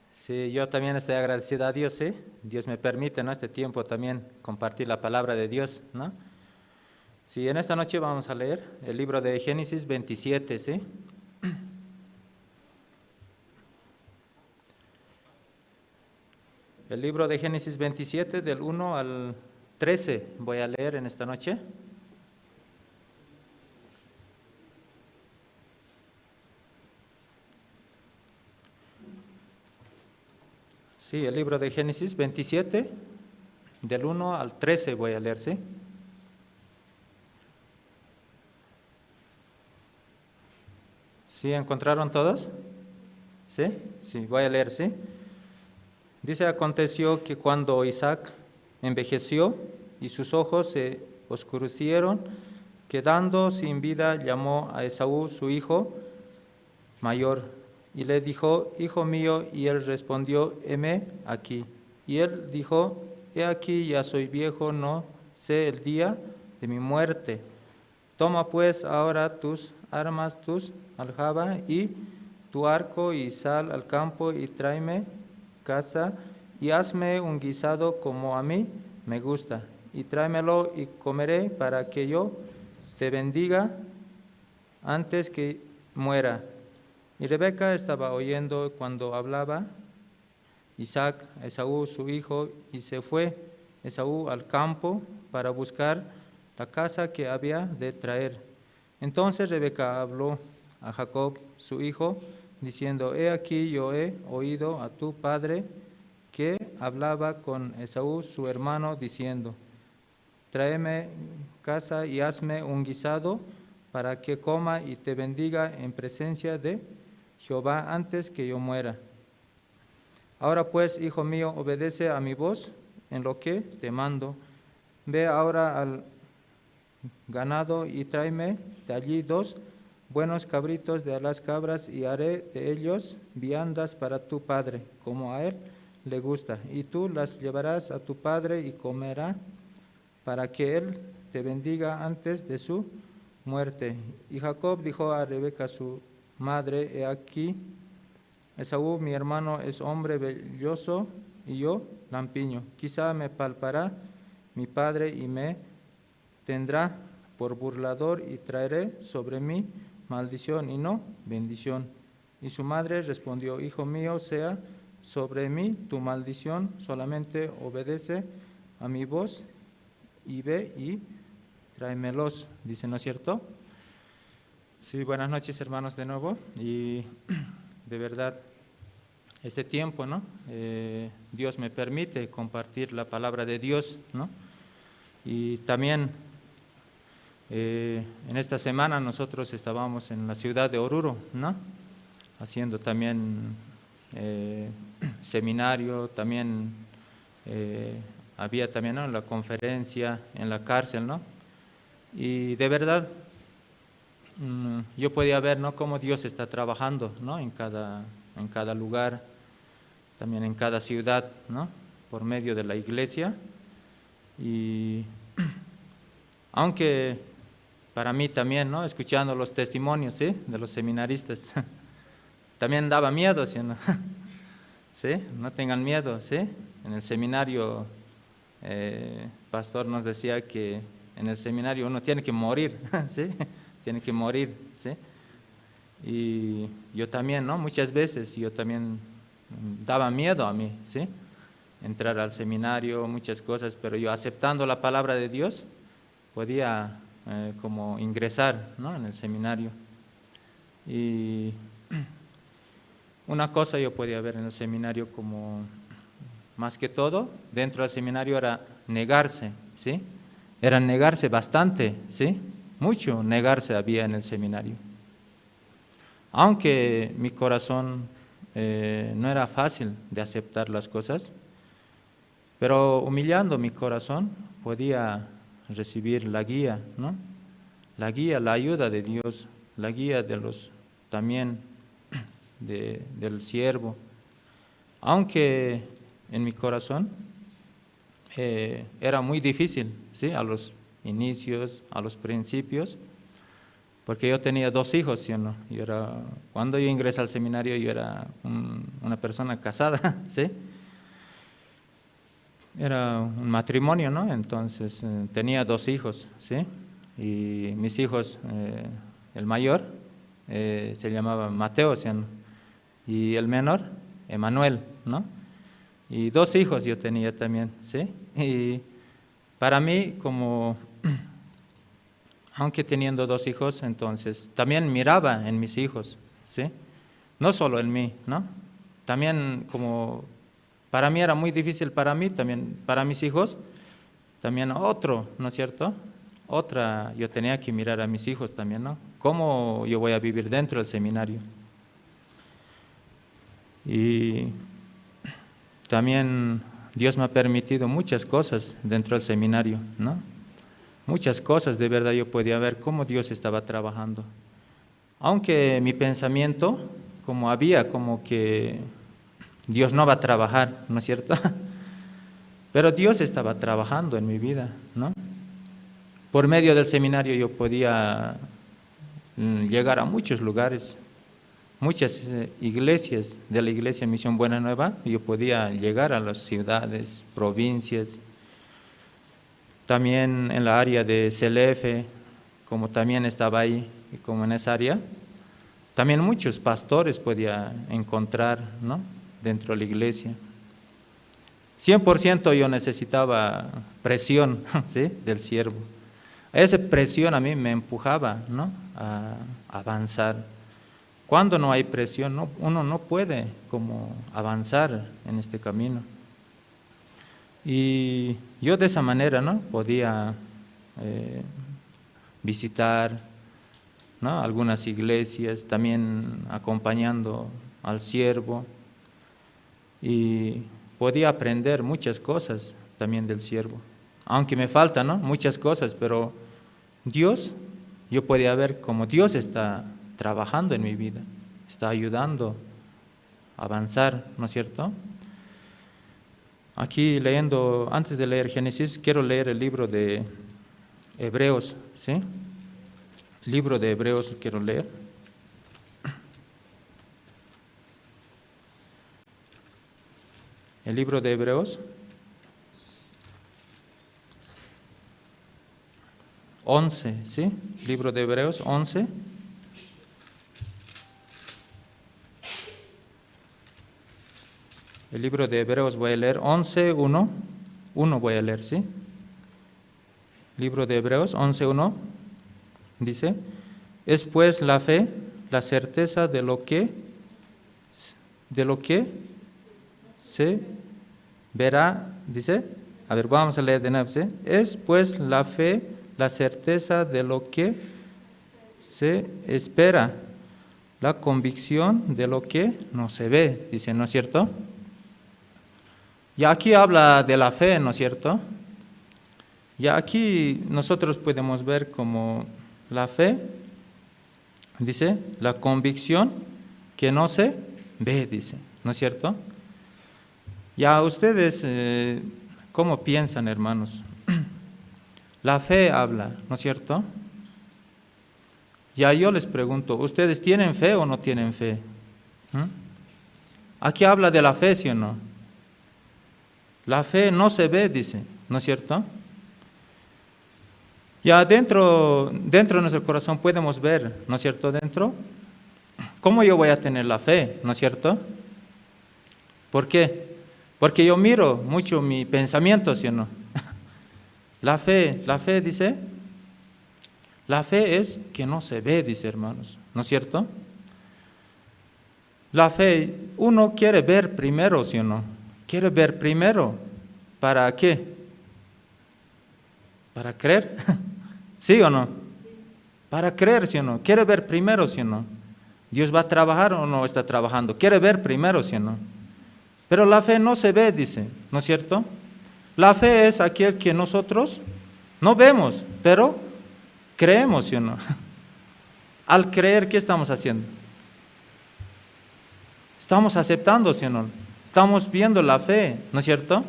Sí, yo también estoy agradecido a Dios, ¿sí? Dios me permite, ¿no?, este tiempo también compartir la palabra de Dios, ¿no? Sí, en esta noche vamos a leer el libro de Génesis 27, ¿sí? El libro de Génesis 27, del 1 al 13, voy a leer en esta noche. Sí, el libro de Génesis 27, del 1 al 13 voy a leer, ¿sí? ¿Sí encontraron todos? ¿Sí? Sí, voy a leer, ¿sí? Dice, aconteció que cuando Isaac envejeció y sus ojos se oscurecieron, quedando sin vida, llamó a Esaú, su hijo mayor, y le dijo, hijo mío, y él respondió, heme aquí. Y él dijo, he aquí, ya soy viejo, no sé el día de mi muerte. Toma pues ahora tus armas, tus aljaba y tu arco, y sal al campo y tráeme casa, y hazme un guisado como a mí me gusta, y tráemelo y comeré para que yo te bendiga antes que muera. Y Rebeca estaba oyendo cuando hablaba Isaac a Esaú su hijo, y se fue Esaú al campo para buscar la casa que había de traer. Entonces Rebeca habló a Jacob su hijo, diciendo, he aquí yo he oído a tu padre que hablaba con Esaú su hermano, diciendo, tráeme casa y hazme un guisado para que coma y te bendiga en presencia de Jehová antes que yo muera. Ahora pues, hijo mío, obedece a mi voz en lo que te mando. Ve ahora al ganado y tráeme de allí 2 buenos cabritos de las cabras, y haré de ellos viandas para tu padre, como a él le gusta. Y tú las llevarás a tu padre y comerá, para que él te bendiga antes de su muerte. Y Jacob dijo a Rebeca su madre, he aquí, Esaú mi hermano es hombre velloso y yo lampiño. Quizá me palpará mi padre y me tendrá por burlador, y traeré sobre mí maldición y no bendición. Y su madre respondió, hijo mío, sea sobre mí tu maldición, solamente obedece a mi voz y ve y tráemelos. Dice, ¿no es cierto? Sí, buenas noches, hermanos, de nuevo. Y de verdad, este tiempo, ¿no? Dios me permite compartir la palabra de Dios, ¿no? Y también en esta semana nosotros estábamos en la ciudad de Oruro, ¿no?, haciendo también seminario, también había también, ¿no?, la conferencia en la cárcel, ¿no? Y de verdad yo podía ver, ¿no?, cómo Dios está trabajando, ¿no?, en cada lugar, también en cada ciudad, ¿no?, por medio de la iglesia. Y aunque para mí también, ¿no?, escuchando los testimonios, ¿sí?, de los seminaristas, también daba miedo, ¿sí?, ¿no? ¿Sí? No tengan miedo, ¿sí? En el seminario, pastor nos decía que en el seminario uno tiene que morir, ¿sí? Tiene que morir, ¿sí? Y yo también, ¿no?, muchas veces yo también daba miedo a mí, ¿sí?, entrar al seminario, muchas cosas, pero yo aceptando la palabra de Dios podía como ingresar, ¿no?, en el seminario. Y una cosa yo podía ver en el seminario, como más que todo dentro del seminario, era negarse, ¿sí?, era negarse bastante, ¿sí? Mucho negarse había en el seminario. Aunque mi corazón no era fácil de aceptar las cosas, pero humillando mi corazón podía recibir la guía, ¿no? La guía, la ayuda de Dios, la guía de los también del siervo. Aunque en mi corazón era muy difícil, ¿sí? A los inicios, a los principios, porque yo tenía 2 hijos, ¿sí o no? Cuando yo ingresé al seminario, yo era una persona casada, ¿sí? Era un matrimonio, ¿no? Entonces tenía 2 hijos, ¿sí? Y mis hijos, el mayor se llamaba Mateo, ¿sí o no? Y el menor, Emanuel, ¿no? Y 2 hijos yo tenía también, ¿sí? Y para mí, aunque teniendo 2 hijos, entonces también miraba en mis hijos, ¿sí? No solo en mí, ¿no? También para mí era muy difícil, también para mis hijos, también otro, ¿no es cierto? Yo tenía que mirar a mis hijos también, ¿no? ¿Cómo yo voy a vivir dentro del seminario? Y también Dios me ha permitido muchas cosas dentro del seminario, ¿no? Muchas cosas, de verdad yo podía ver cómo Dios estaba trabajando. Aunque mi pensamiento, como que Dios no va a trabajar, ¿no es cierto? Pero Dios estaba trabajando en mi vida, ¿no? Por medio del seminario yo podía llegar a muchos lugares, muchas iglesias de la Iglesia Misión Buena Nueva, yo podía llegar a las ciudades, provincias, también en la área de Celefe, como también estaba ahí, como en esa área, también muchos pastores podía encontrar, ¿no? Dentro de la iglesia. 100% yo necesitaba presión, ¿sí? Del siervo. Esa presión a mí me empujaba, ¿no? A avanzar. Cuando no hay presión, uno no puede como avanzar en este camino. Y yo de esa manera, ¿no? Podía visitar, ¿no? Algunas iglesias, también acompañando al siervo, y podía aprender muchas cosas también del siervo. Aunque me faltan, ¿no? Muchas cosas, pero Dios, yo podía ver cómo Dios está trabajando en mi vida, está ayudando a avanzar, ¿no es cierto? Aquí antes de leer Génesis, quiero leer el libro de Hebreos, ¿sí? Libro de Hebreos quiero leer. El libro de Hebreos 11, ¿sí? Libro de Hebreos 11. El libro de Hebreos voy a leer 11, 1 voy a leer, ¿sí? Libro de Hebreos 11, 1 dice: es pues la fe, la certeza de lo que se verá, dice, a ver, vamos a leer de nuevo, ¿sí? Es pues la fe, la certeza de lo que se espera, la convicción de lo que no se ve, dice, ¿no es cierto? Y aquí habla de la fe, ¿no es cierto? Y aquí nosotros podemos ver como la fe, dice, la convicción que no se ve, dice, ¿no es cierto? Ya ustedes, ¿cómo piensan, hermanos? La fe habla, ¿no es cierto? Ya yo les pregunto, ¿ustedes tienen fe o no tienen fe? Aquí habla de la fe, ¿sí o no? La fe no se ve, dice, ¿no es cierto? Ya dentro de nuestro corazón podemos ver, ¿no es cierto? Dentro, ¿cómo yo voy a tener la fe, ¿no es cierto? ¿Por qué? Porque yo miro mucho mi pensamiento, ¿sí o no? La fe dice, la fe es que no se ve, dice, hermanos, ¿no es cierto? La fe, uno quiere ver primero, ¿sí o no? Quiere ver primero, ¿para qué? ¿Para creer? ¿Sí o no? Para creer, ¿sí o no? Quiere ver primero, ¿sí o no? ¿Dios va a trabajar o no está trabajando? Quiere ver primero, ¿sí o no? Pero la fe no se ve, dice, ¿no es cierto? La fe es aquel que nosotros no vemos, pero creemos, ¿sí o no? Al creer, ¿qué estamos haciendo? Estamos aceptando, ¿sí o no? Estamos viendo la fe, ¿no es cierto?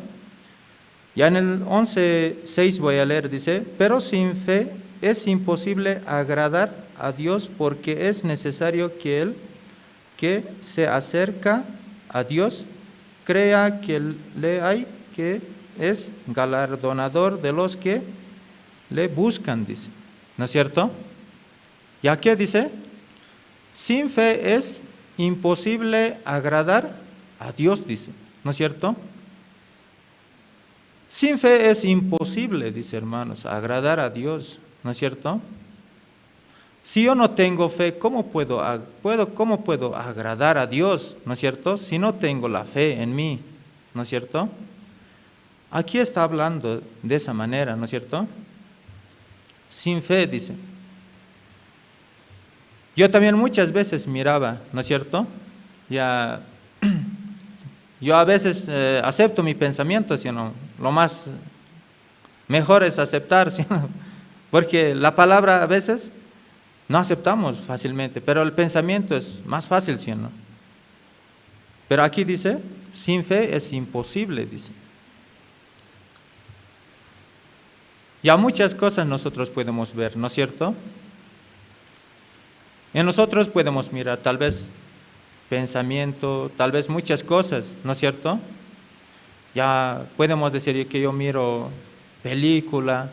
Ya en el 11:6 voy a leer, dice, pero sin fe es imposible agradar a Dios porque es necesario que el que se acerca a Dios crea que le hay, que es galardonador de los que le buscan, dice, ¿no es cierto? ¿Y aquí dice? Sin fe es imposible agradar a Dios, dice, ¿no es cierto? Sin fe es imposible, dice hermanos, agradar a Dios, ¿no es cierto? Si yo no tengo fe, ¿cómo puedo agradar a Dios, ¿no es cierto? Si no tengo la fe en mí, ¿no es cierto? Aquí está hablando de esa manera, ¿no es cierto? Sin fe, dice. Yo también muchas veces miraba, ¿no es cierto? Yo a veces acepto mi pensamiento, sino lo más mejor es aceptar, ¿no? Porque la palabra a veces no aceptamos fácilmente, pero el pensamiento es más fácil, ¿sí o no? Pero aquí dice, sin fe es imposible, dice. Ya muchas cosas nosotros podemos ver, ¿no es cierto? En nosotros podemos mirar tal vez pensamiento, tal vez muchas cosas, ¿no es cierto? Ya podemos decir que yo miro película,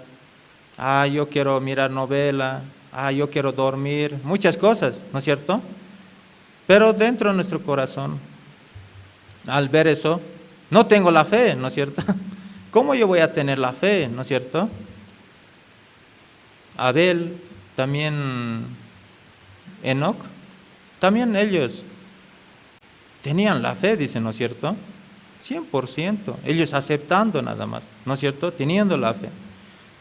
yo quiero mirar novela, yo quiero dormir, muchas cosas, ¿no es cierto? Pero dentro de nuestro corazón, al ver eso, no tengo la fe, ¿no es cierto? ¿Cómo yo voy a tener la fe, ¿no es cierto? Abel, también Enoc, también ellos tenían la fe, dice, ¿no es cierto? 100%, ellos aceptando nada más, ¿no es cierto? Teniendo la fe.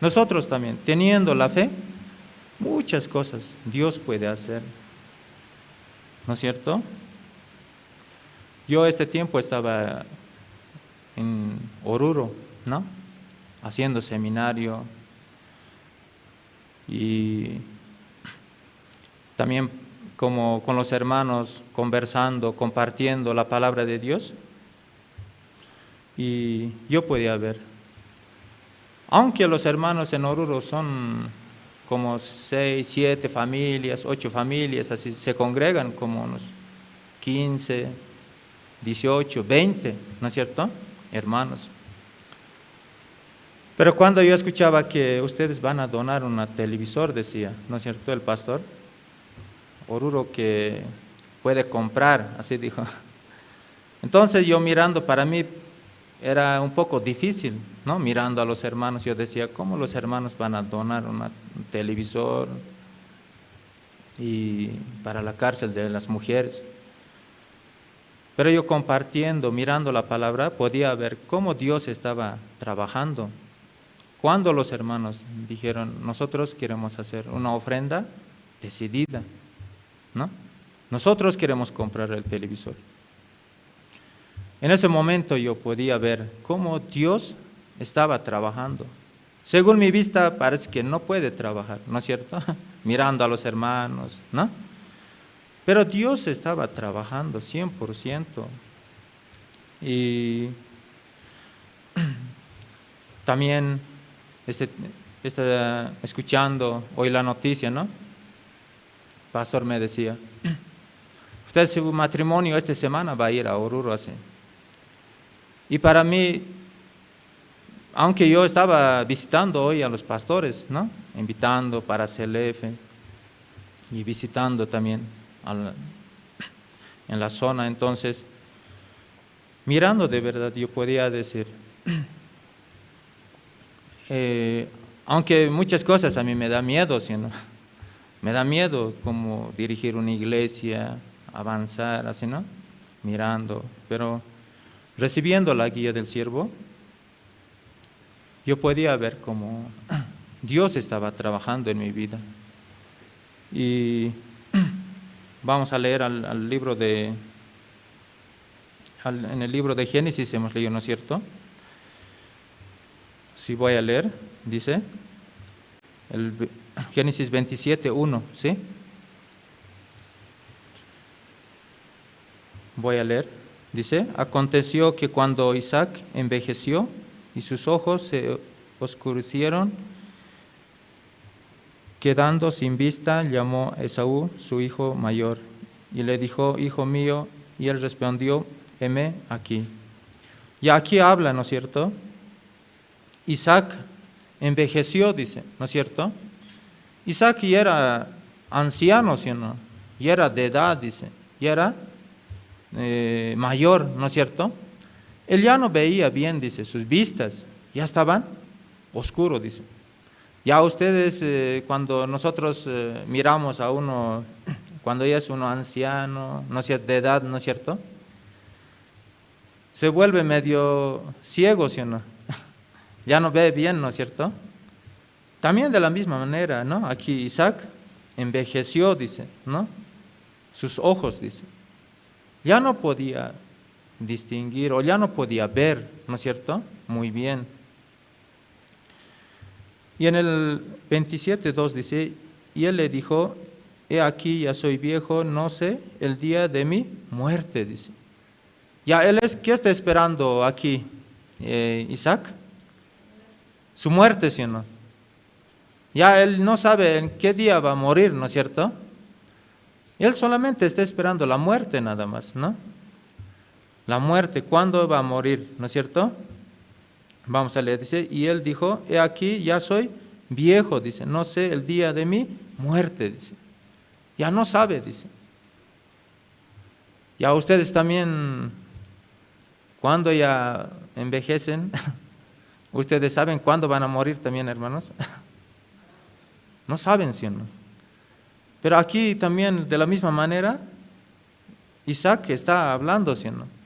Nosotros también, teniendo la fe, muchas cosas Dios puede hacer, ¿no es cierto? Yo este tiempo estaba en Oruro, ¿no? Haciendo seminario y también como con los hermanos conversando, compartiendo la palabra de Dios. Y yo podía ver, aunque los hermanos en Oruro son como 6, 7 familias, 8 familias, así se congregan como unos 15, 18, 20, ¿no es cierto? Hermanos. Pero cuando yo escuchaba que ustedes van a donar un televisor, decía, ¿no es cierto? El pastor, Oruro que puede comprar, así dijo. Entonces yo mirando, para mí era un poco difícil, ¿no? Mirando a los hermanos, yo decía, ¿cómo los hermanos van a donar un televisor y para la cárcel de las mujeres? Pero yo compartiendo, mirando la palabra, podía ver cómo Dios estaba trabajando. Cuando los hermanos dijeron, nosotros queremos hacer una ofrenda decidida, ¿no? Nosotros queremos comprar el televisor. En ese momento yo podía ver cómo Dios estaba trabajando. Según mi vista parece que no puede trabajar, ¿no es cierto? Mirando a los hermanos, ¿no? Pero Dios estaba trabajando 100%. Y también escuchando hoy la noticia, ¿no? El pastor me decía, usted su matrimonio esta semana va a ir a Oruro así. Y para mí, aunque yo estaba visitando hoy a los pastores, ¿no? Invitando para CLF y visitando también en la zona, entonces, mirando de verdad, yo podía decir, aunque muchas cosas a mí me da miedo, ¿sí, no? Me da miedo como dirigir una iglesia, avanzar, así, ¿no? Mirando, pero recibiendo la guía del siervo, yo podía ver como Dios estaba trabajando en mi vida. Y vamos a leer en el libro de Génesis hemos leído, ¿no es cierto? Si voy a leer, dice, el Génesis 27:1, ¿sí? Voy a leer. Dice, aconteció que cuando Isaac envejeció y sus ojos se oscurecieron, quedando sin vista, llamó a Esaú, su hijo mayor, y le dijo, hijo mío, y él respondió, heme aquí. Y aquí habla, ¿no es cierto? Isaac envejeció, dice, ¿no es cierto? Isaac ya era anciano, ¿sí o no? Ya era de edad, dice, ya era mayor, ¿no es cierto? Él ya no veía bien, dice, sus vistas ya estaban oscuros, dice. Ya ustedes, cuando nosotros miramos a uno, cuando ya es uno anciano, ¿no es cierto?, de edad, ¿no es cierto?, se vuelve medio ciego, ¿sí o no? Ya no ve bien, ¿no es cierto? También de la misma manera, ¿no? Aquí Isaac envejeció, dice, ¿no? Sus ojos, dice. Ya no podía distinguir o ya no podía ver, ¿no es cierto?, muy bien. Y en el 27:2 dice, y él le dijo, he aquí, ya soy viejo, no sé el día de mi muerte, dice. Ya él ¿qué está esperando aquí, Isaac? Su muerte, ¿sí o no? Ya él no sabe en qué día va a morir, ¿no es cierto? Él solamente está esperando la muerte nada más, ¿no? La muerte, ¿cuándo va a morir, no es cierto? Vamos a leer, dice, y él dijo, he aquí, ya soy viejo, dice, no sé el día de mi muerte, dice. Ya no sabe, dice. Ya ustedes también, cuando ya envejecen, ustedes saben cuándo van a morir también, hermanos. No saben, ¿sí o no? Pero aquí también, de la misma manera, Isaac está hablando, ¿sí o no?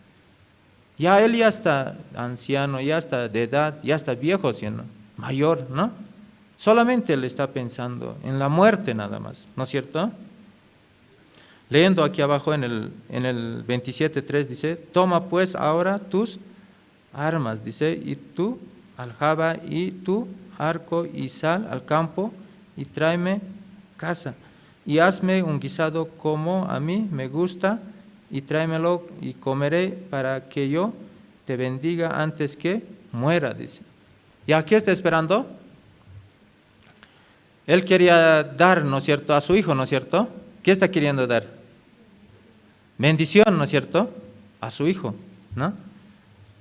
Ya él ya está anciano, ya está de edad, ya está viejo, ¿sí o no? Mayor, ¿no? Solamente él está pensando en la muerte nada más, ¿no es cierto? Leyendo aquí abajo en el 27:3 dice, toma pues ahora tus armas, dice, y tu aljaba y tu arco y sal al campo y tráeme caza y hazme un guisado como a mí me gusta y tráemelo y comeré para que yo te bendiga antes que muera, dice. ¿Y a qué está esperando? Él quería dar, ¿no es cierto?, a su hijo, ¿no es cierto? ¿Qué está queriendo dar? Bendición, ¿no es cierto?, a su hijo, ¿no?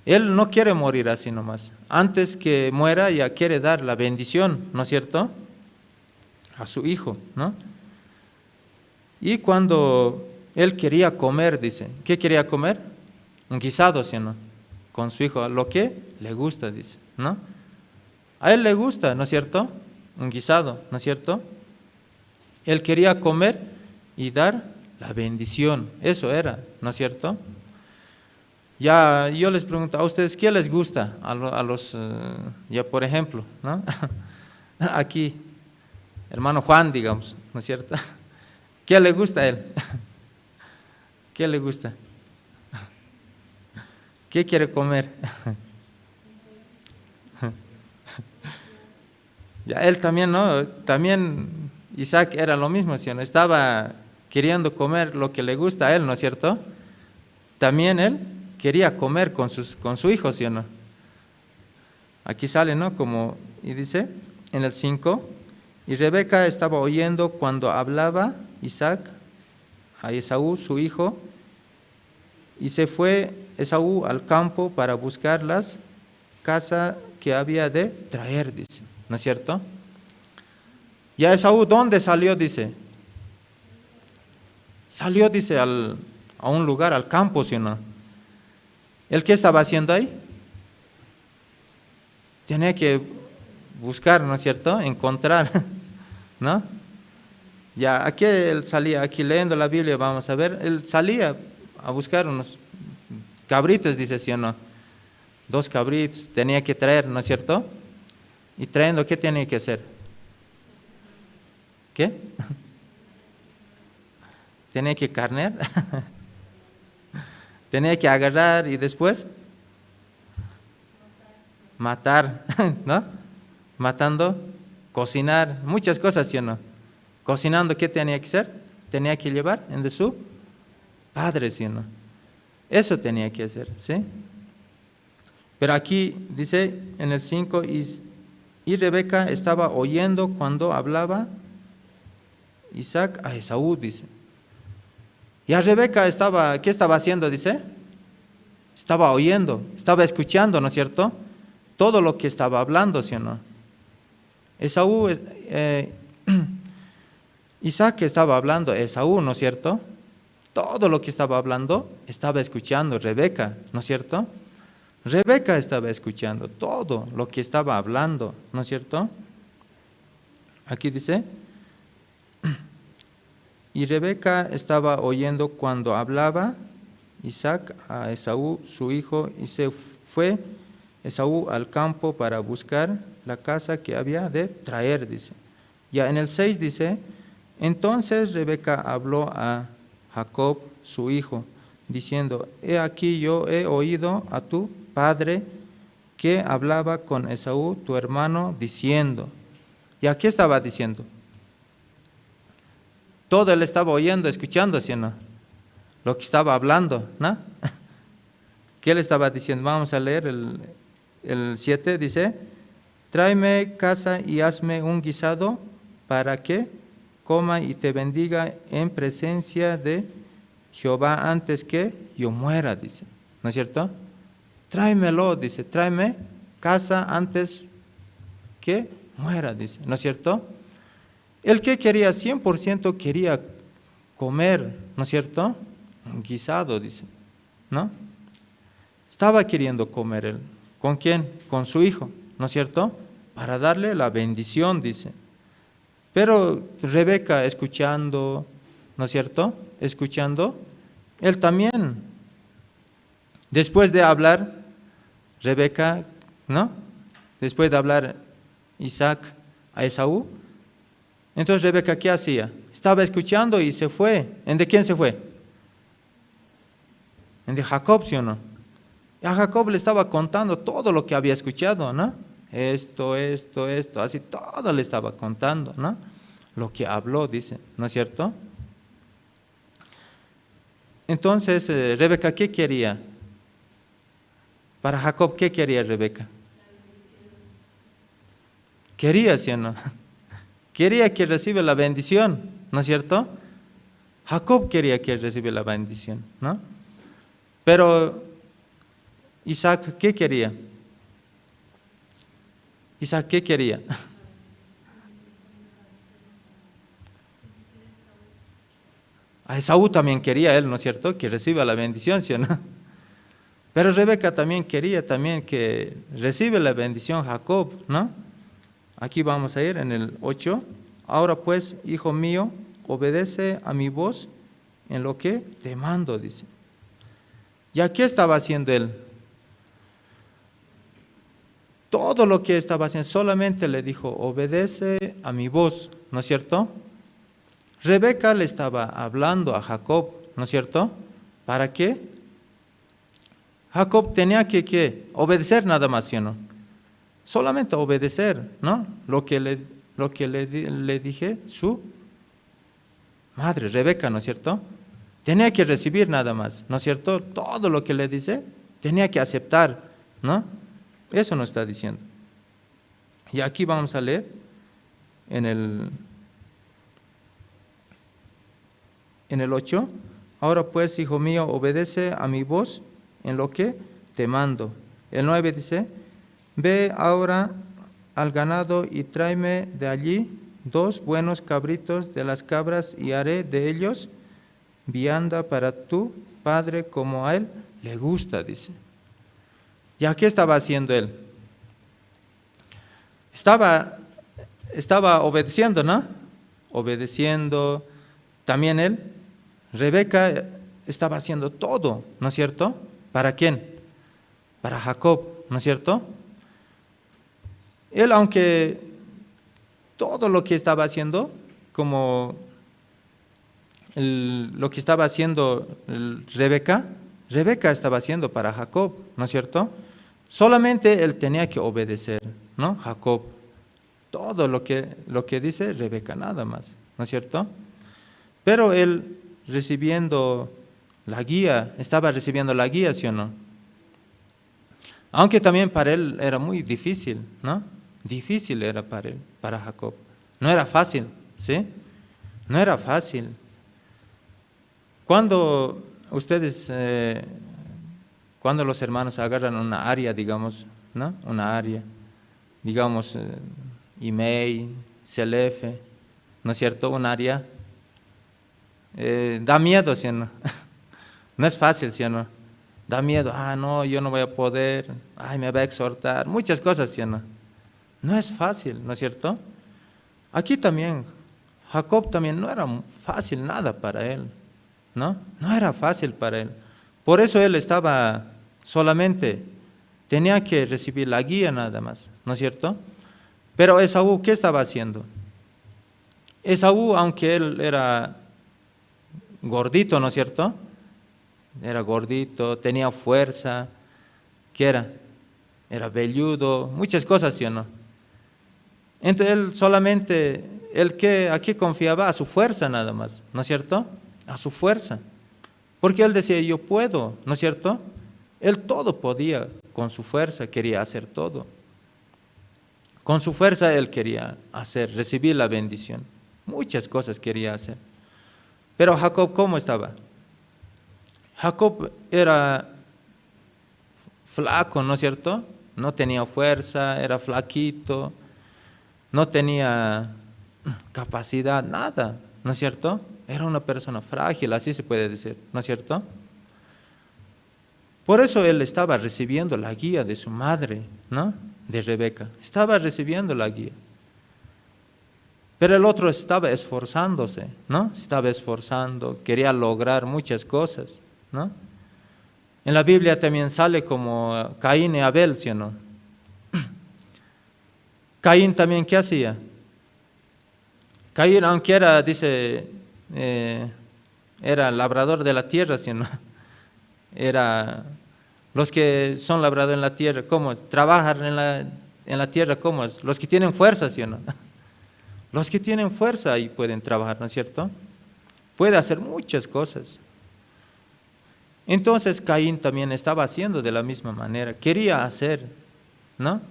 Él no quiere morir así nomás. Antes que muera ya quiere dar la bendición, ¿no es cierto?, a su hijo, ¿no? Y cuando él quería comer, dice, ¿qué quería comer? Un guisado, ¿sí o no? Con su hijo, lo que le gusta, dice, ¿no? A él le gusta, ¿no es cierto?, un guisado, ¿no es cierto? Él quería comer y dar la bendición, eso era, ¿no es cierto? Ya yo les pregunto a ustedes, ¿qué les gusta a los, ya por ejemplo, ¿no? Aquí, hermano Juan, digamos, ¿no es cierto? ¿Qué le gusta a él? ¿Qué le gusta? ¿Qué quiere comer? Ya él también, ¿no? También Isaac era lo mismo, ¿sí o no? Estaba queriendo comer lo que le gusta a él, ¿no es cierto? También él quería comer con su hijo, ¿sí o no? Aquí sale, ¿no? Como, y dice en el 5, y Rebeca estaba oyendo cuando hablaba Isaac a Esaú, su hijo, y se fue Esaú al campo para buscar las casas que había de traer, dice, ¿no es cierto? Y a Esaú, ¿dónde salió? Dice, salió, dice, a un lugar, al campo, ¿sí o no? ¿El qué estaba haciendo ahí? Tiene que buscar, ¿no es cierto?, encontrar, ¿no? Ya, aquí él salía, aquí leyendo la Biblia, vamos a ver, él salía a buscar unos cabritos, dice, ¿sí o no? 2 cabritos tenía que traer, ¿no es cierto? Y trayendo, ¿qué tenía que hacer? ¿Qué? Tenía que carnear. Tenía que agarrar y después matar, ¿no? Matando, cocinar, muchas cosas, ¿sí o no? Cocinando, ¿qué tenía que hacer? Tenía que llevar en de su padre, ¿sí o no? Eso tenía que hacer, ¿sí? Pero aquí dice en el 5, y Rebeca estaba oyendo cuando hablaba Isaac a Esaú, dice. Y a Rebeca estaba, ¿qué estaba haciendo? Dice, estaba oyendo, estaba escuchando, ¿no es cierto? Todo lo que estaba hablando, ¿sí o no? Esaú, Isaac estaba hablando, Esaú, ¿no es cierto? Todo lo que estaba hablando, estaba escuchando Rebeca, ¿no es cierto? Rebeca estaba escuchando todo lo que estaba hablando, ¿no es cierto? Aquí dice, y Rebeca estaba oyendo cuando hablaba Isaac a Esaú, su hijo, y se fue Esaú al campo para buscar la casa que había de traer, dice. Ya en el 6 dice, entonces Rebeca habló a Jacob, su hijo, diciendo, he aquí yo he oído a tu padre que hablaba con Esaú, tu hermano, diciendo. ¿Y a qué estaba diciendo? Todo él estaba oyendo, escuchando, ¿sí o no? Lo que estaba hablando, ¿no? ¿Qué le estaba diciendo? Vamos a leer el 7, dice, tráeme casa y hazme un guisado para que coma y te bendiga en presencia de Jehová antes que yo muera, dice. ¿No es cierto? Tráemelo, dice, tráeme casa antes que muera, dice. ¿No es cierto? El que quería 100% quería comer, ¿no es cierto? Un guisado, dice, ¿no? Estaba queriendo comer él. ¿Con quién? Con su hijo, ¿no es cierto? Para darle la bendición, dice. Pero Rebeca escuchando, ¿no es cierto? Escuchando, él también, después de hablar, Rebeca, ¿no? Después de hablar Isaac a Esaú, entonces Rebeca, ¿qué hacía? Estaba escuchando y se fue. ¿En de quién se fue? En de Jacob, ¿sí o no? Y a Jacob le estaba contando todo lo que había escuchado, ¿no? Esto, así todo le estaba contando, ¿no? Lo que habló, dice, ¿no es cierto? Entonces, Rebeca, ¿qué quería? Para Jacob, ¿qué quería Rebeca? Quería, ¿sí o no? Quería que reciba la bendición, ¿no es cierto? Jacob quería que reciba la bendición, ¿no? Pero Isaac, ¿qué quería? Isaac, ¿qué quería? A Esaú también quería él, ¿no es cierto? Que reciba la bendición, ¿sí o no? Pero Rebeca también quería que reciba la bendición Jacob, ¿no? Aquí vamos a ir en el 8. Ahora pues, hijo mío, obedece a mi voz en lo que te mando, dice. ¿Y qué estaba haciendo él? Todo lo que estaba haciendo, solamente le dijo, obedece a mi voz, ¿no es cierto? Rebeca le estaba hablando a Jacob, ¿no es cierto? ¿Para qué? Jacob tenía que obedecer nada más, ¿sí o no? Solamente obedecer, ¿no? Lo que le dije su madre, Rebeca, ¿no es cierto? Tenía que recibir nada más, ¿no es cierto? Todo lo que le dice, tenía que aceptar, ¿no? Eso nos está diciendo. Y aquí vamos a leer en el 8. Ahora pues, hijo mío, obedece a mi voz en lo que te mando. El 9 dice, ve ahora al ganado y tráeme de allí 2 buenos cabritos de las cabras y haré de ellos vianda para tu padre como a él le gusta, dice. ¿Y qué estaba haciendo él? Estaba obedeciendo, ¿no? Obedeciendo. También él, Rebeca, estaba haciendo todo, ¿no es cierto? ¿Para quién? Para Jacob, ¿no es cierto? Él, aunque todo lo que estaba haciendo, como lo que estaba haciendo Rebeca estaba haciendo para Jacob, ¿no es cierto? Solamente él tenía que obedecer, ¿no? Jacob, todo lo que dice Rebeca, nada más, ¿no es cierto? Pero él recibiendo la guía, estaba recibiendo la guía, ¿sí o no? Aunque también para él era muy difícil, ¿no? Difícil era para él, para Jacob. No era fácil, ¿sí? No era fácil. Cuando ustedes, cuando los hermanos agarran una área, digamos, ¿no? Una área, digamos, IMEI, CELEF, ¿no es cierto? Un área, da miedo, ¿sí o no? No es fácil, ¿sí o no? Da miedo, no, yo no voy a poder, me va a exhortar, muchas cosas, ¿sí o no? No es fácil, ¿no es cierto? Aquí también, Jacob también no era fácil nada para él, ¿no? No era fácil para él. Por eso él estaba solamente, tenía que recibir la guía nada más, ¿no es cierto? Pero Esaú, ¿qué estaba haciendo? Esaú, aunque él era gordito, ¿no es cierto? Era gordito, tenía fuerza, ¿qué era? Era velludo, muchas cosas, ¿sí o no? Entonces él solamente, ¿a qué confiaba? A su fuerza nada más, ¿no es cierto? A su fuerza. Porque él decía, yo puedo, ¿no es cierto? Él todo podía, con su fuerza quería hacer todo. Con su fuerza él quería hacer, recibir la bendición. Muchas cosas quería hacer. Pero Jacob, ¿cómo estaba? Jacob era flaco, ¿no es cierto? No tenía fuerza, era flaquito, no tenía capacidad, nada, ¿no es cierto? Era una persona frágil, así se puede decir, ¿no es cierto? Por eso él estaba recibiendo la guía de su madre, ¿no? De Rebeca, estaba recibiendo la guía. Pero el otro estaba esforzándose, ¿no? Estaba esforzando, quería lograr muchas cosas, ¿no? En la Biblia también sale como Caín y Abel, ¿sí o no? Caín también, ¿qué hacía? Caín, aunque era, dice, era labrador de la tierra, ¿sí o no? Era, los que son labradores en la tierra, ¿cómo es? Trabajan en la tierra, ¿cómo es? Los que tienen fuerza, ¿sí o no? Los que tienen fuerza ahí pueden trabajar, ¿no es cierto? Puede hacer muchas cosas. Entonces Caín también estaba haciendo de la misma manera, quería hacer, ¿no?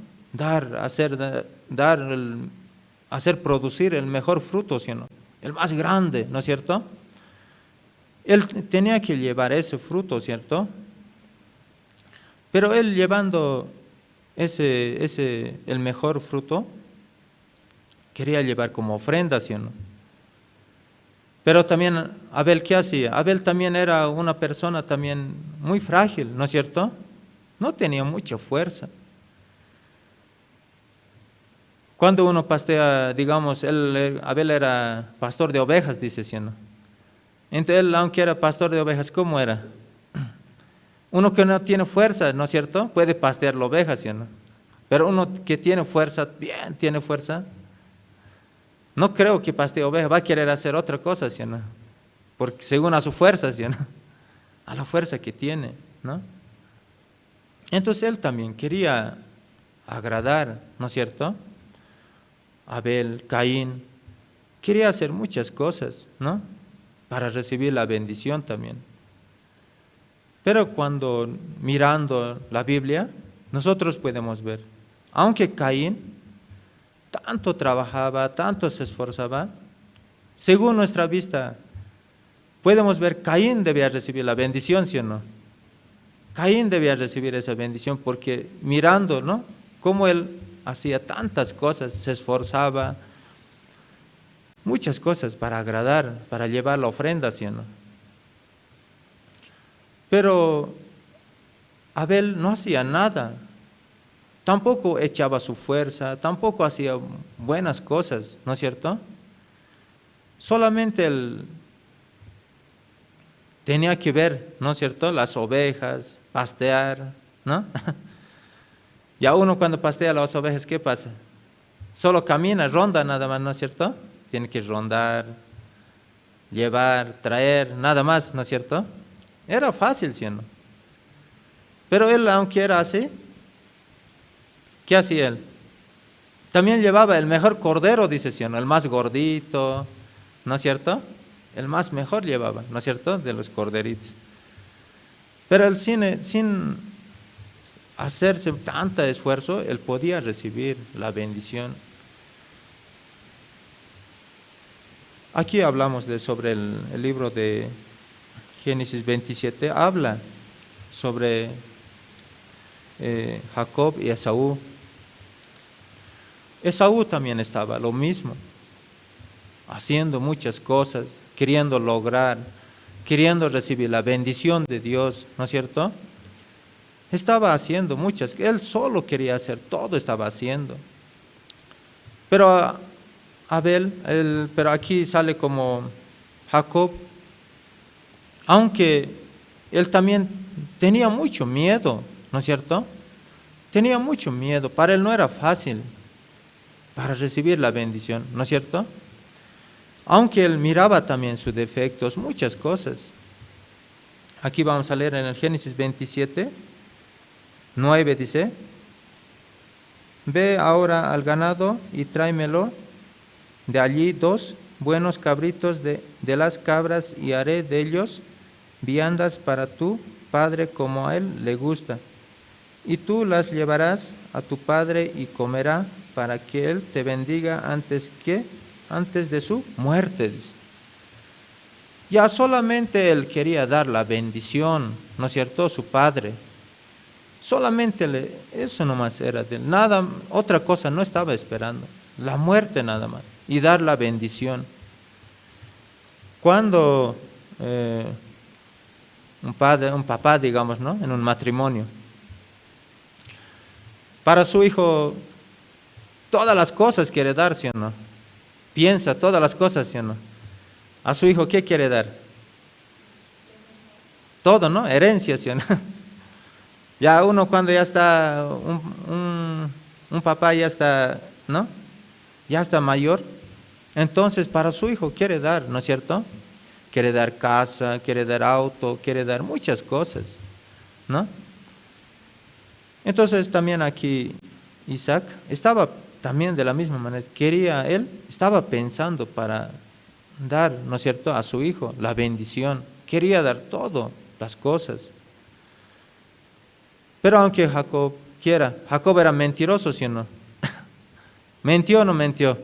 Hacer producir el mejor fruto, ¿sí o no? El más grande, ¿no es cierto? Él tenía que llevar ese fruto, ¿cierto? Pero él llevando el mejor fruto, quería llevar como ofrenda, ¿sí o no? Pero también Abel, ¿qué hacía? Abel también era una persona también muy frágil, ¿no es cierto? No tenía mucha fuerza. Cuando uno pastea, digamos, Abel era pastor de ovejas, dice, ¿sí o no? Entonces él, aunque era pastor de ovejas, ¿cómo era? Uno que no tiene fuerza, ¿no es cierto? Puede pastear la oveja, ¿sí o no? Pero uno que tiene fuerza, bien tiene fuerza, no creo que pastee oveja, va a querer hacer otra cosa, ¿sí o no? Porque según a su fuerza, ¿sí o no? A la fuerza que tiene, ¿no? Entonces él también quería agradar, ¿no es cierto? Abel, Caín, quería hacer muchas cosas, ¿no? Para recibir la bendición también. Pero cuando mirando la Biblia, nosotros podemos ver, aunque Caín tanto trabajaba, tanto se esforzaba, según nuestra vista, podemos ver Caín debía recibir la bendición, ¿sí o no? Caín debía recibir esa bendición porque mirando, ¿no? Cómo él hacía tantas cosas, se esforzaba, muchas cosas para agradar, para llevar la ofrenda, ¿sí o no? Pero Abel no hacía nada, tampoco echaba su fuerza, tampoco hacía buenas cosas, ¿no es cierto? Solamente él tenía que ver, ¿no es cierto?, las ovejas, pastear, ¿no? Y a uno cuando pastea las ovejas, ¿qué pasa? Solo camina, ronda nada más, ¿no es cierto? tiene que rondar, llevar, traer, nada más, ¿no es cierto? Era fácil, ¿sí o no? Pero él, aunque era así, ¿qué hacía él? También llevaba el mejor cordero, dice, ¿sí o no? El más gordito, ¿no es cierto? El más mejor llevaba, ¿no es cierto? De los corderitos. Pero él sin hacerse tanto esfuerzo, él podía recibir la bendición. Aquí hablamos sobre el libro de Génesis 27, habla sobre Jacob y Esaú. Esaú también estaba lo mismo, haciendo muchas cosas, queriendo lograr, queriendo recibir la bendición de Dios, ¿no es cierto? Estaba haciendo muchas, él solo quería hacer, todo estaba haciendo. Pero pero aquí sale como Jacob, aunque él también tenía mucho miedo, ¿no es cierto? Tenía mucho miedo, para él no era fácil para recibir la bendición, ¿no es cierto? Aunque él miraba también sus defectos, muchas cosas. Aquí vamos a leer en el Génesis 27, 9 dice: ve ahora al ganado y tráemelo de allí 2 buenos cabritos de las cabras, y haré de ellos viandas para tu padre como a él le gusta. Y tú las llevarás a tu padre y comerá, para que él te bendiga antes de su muerte. Ya solamente él quería dar la bendición, ¿no es cierto? Su padre. Solamente eso nomás era de él. Nada, otra cosa no estaba esperando. La muerte nada más. Y dar la bendición. Cuando un papá, digamos, ¿no? En un matrimonio, para su hijo todas las cosas quiere dar, ¿sí o no? Piensa todas las cosas, ¿sí o no? A su hijo, ¿qué quiere dar? Todo, ¿no? Herencia, ¿sí o no? Ya uno cuando ya está, un papá ya está, ¿no? Ya está mayor, entonces para su hijo quiere dar, ¿no es cierto? Quiere dar casa, quiere dar auto, quiere dar muchas cosas, ¿no? Entonces también aquí Isaac estaba también de la misma manera, él estaba pensando para dar, ¿no es cierto?, a su hijo la bendición, quería dar todas las cosas. Pero aunque Jacob era mentiroso, ¿sí o no? ¿Mentió o no mentió?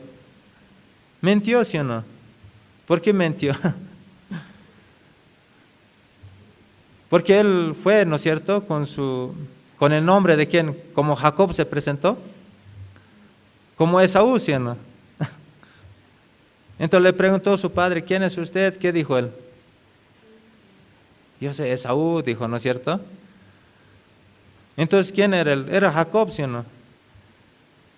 ¿Mentió, sí o no? ¿Por qué mentió? Porque él fue, ¿no es cierto?, con el nombre de quién, como Jacob se presentó, como Esaú, ¿sí o no? Entonces le preguntó a su padre: ¿quién es usted? ¿Qué dijo él? Yo sé, Esaú, dijo, ¿no es cierto? Entonces, ¿quién era él? Era Jacob, ¿sí o no?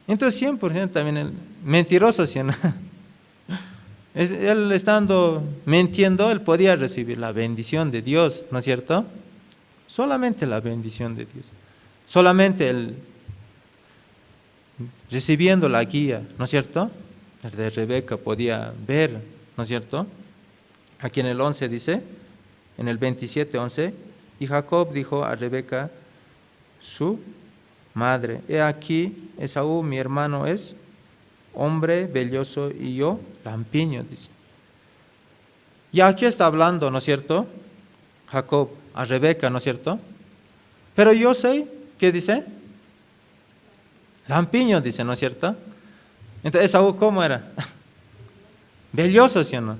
Entonces 100% también él, mentiroso, ¿sí o no? Él estando mintiendo, él podía recibir la bendición de Dios, ¿no es cierto? Solamente la bendición de Dios. Solamente él recibiendo la guía, ¿no es cierto?, de Rebeca podía ver, ¿no es cierto? Aquí en el 11 dice, en el 27:11, y Jacob dijo a Rebeca, su madre: he aquí, Esaú mi hermano es hombre velloso y yo lampiño, dice. Y aquí está hablando, ¿no es cierto?, Jacob a Rebeca, ¿no es cierto? Pero yo sé, ¿qué dice? Lampiño, dice, ¿no es cierto? Entonces, Esaú, ¿cómo era? Velloso, ¿sí o no?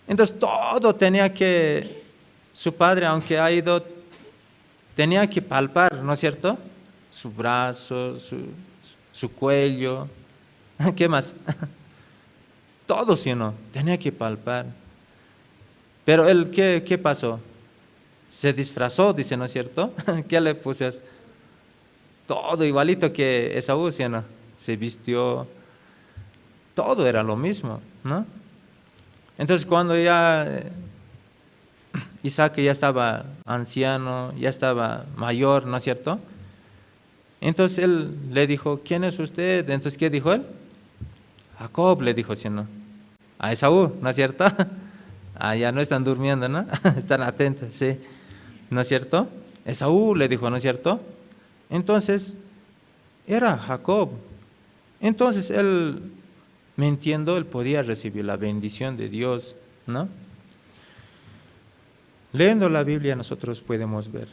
Entonces, todo tenía que, su padre, aunque ha ido, tenía que palpar, ¿no es cierto? Su brazo, su cuello, ¿qué más? Todo, ¿sí o no? Tenía que palpar. Pero él, ¿qué pasó? Se disfrazó, dice, ¿no es cierto? ¿Qué le puso? Todo igualito que Esaú, ¿sí o no? Se vistió, todo era lo mismo, ¿no? Entonces cuando ya Isaac ya estaba anciano, ya estaba mayor, ¿no es cierto? Entonces él le dijo: ¿quién es usted? Entonces, ¿qué dijo él? Jacob, le dijo, ¿sí o no? A Esaú, ¿no es cierto? Ya no están durmiendo, ¿no? Están atentos, sí. ¿No es cierto? Esaú le dijo, ¿no es cierto? Entonces, era Jacob. Entonces, él, mintiendo, él podía recibir la bendición de Dios, ¿no? Leyendo la Biblia nosotros podemos ver.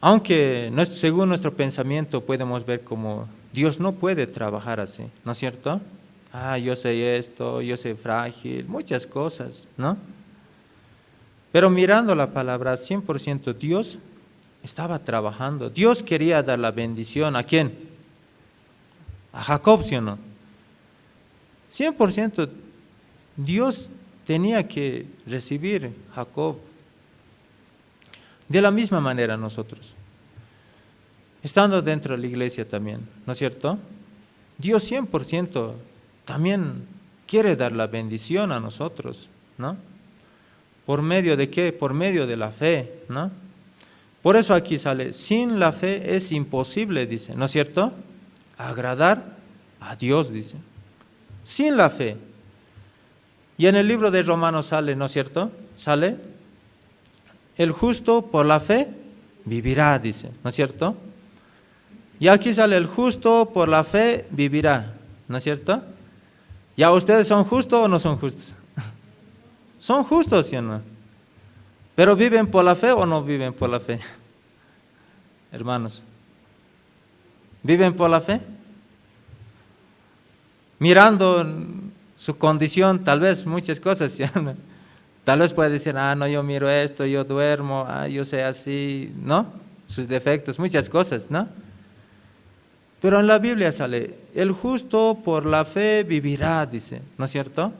Aunque según nuestro pensamiento podemos ver como Dios no puede trabajar así, ¿no es cierto? Yo soy esto, yo soy frágil, muchas cosas, ¿no? Pero mirando la palabra, 100% Dios estaba trabajando. Dios quería dar la bendición, ¿a quién? A Jacob, ¿sí o no? 100% Dios tenía que recibir Jacob. De la misma manera nosotros, estando dentro de la iglesia también, ¿no es cierto? Dios 100% también quiere dar la bendición a nosotros, ¿no? ¿Por medio de qué? Por medio de la fe, ¿no? Por eso aquí sale, sin la fe es imposible, dice, ¿no es cierto? Agradar a Dios, dice. Sin la fe. Y en el libro de Romanos sale, ¿no es cierto? Sale, el justo por la fe vivirá, dice, ¿no es cierto? Y aquí sale, el justo por la fe vivirá, ¿no es cierto? ¿Ya ustedes son justos o no son justos? Son justos, ¿sí o no? ¿Pero viven por la fe o no viven por la fe? Hermanos, ¿viven por la fe? Mirando su condición, tal vez muchas cosas, ¿sí o no? Tal vez puede decir, no, yo miro esto, yo duermo, yo sé así, ¿no? Sus defectos, muchas cosas, ¿no? Pero en la Biblia sale, el justo por la fe vivirá, dice, ¿no es cierto?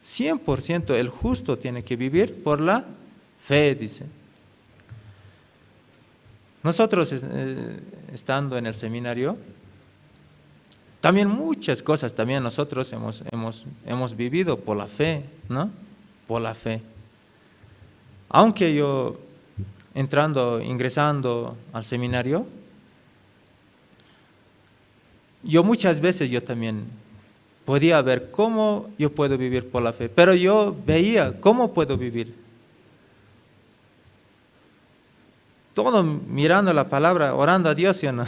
100% el justo tiene que vivir por la fe, dice. Nosotros estando en el seminario, también muchas cosas, también nosotros hemos vivido por la fe, ¿no? Por la fe. Aunque yo ingresando al seminario, yo muchas veces yo también podía ver cómo yo puedo vivir por la fe, pero yo veía cómo puedo vivir. Todo mirando la palabra, orando a Dios, ¿sí o no?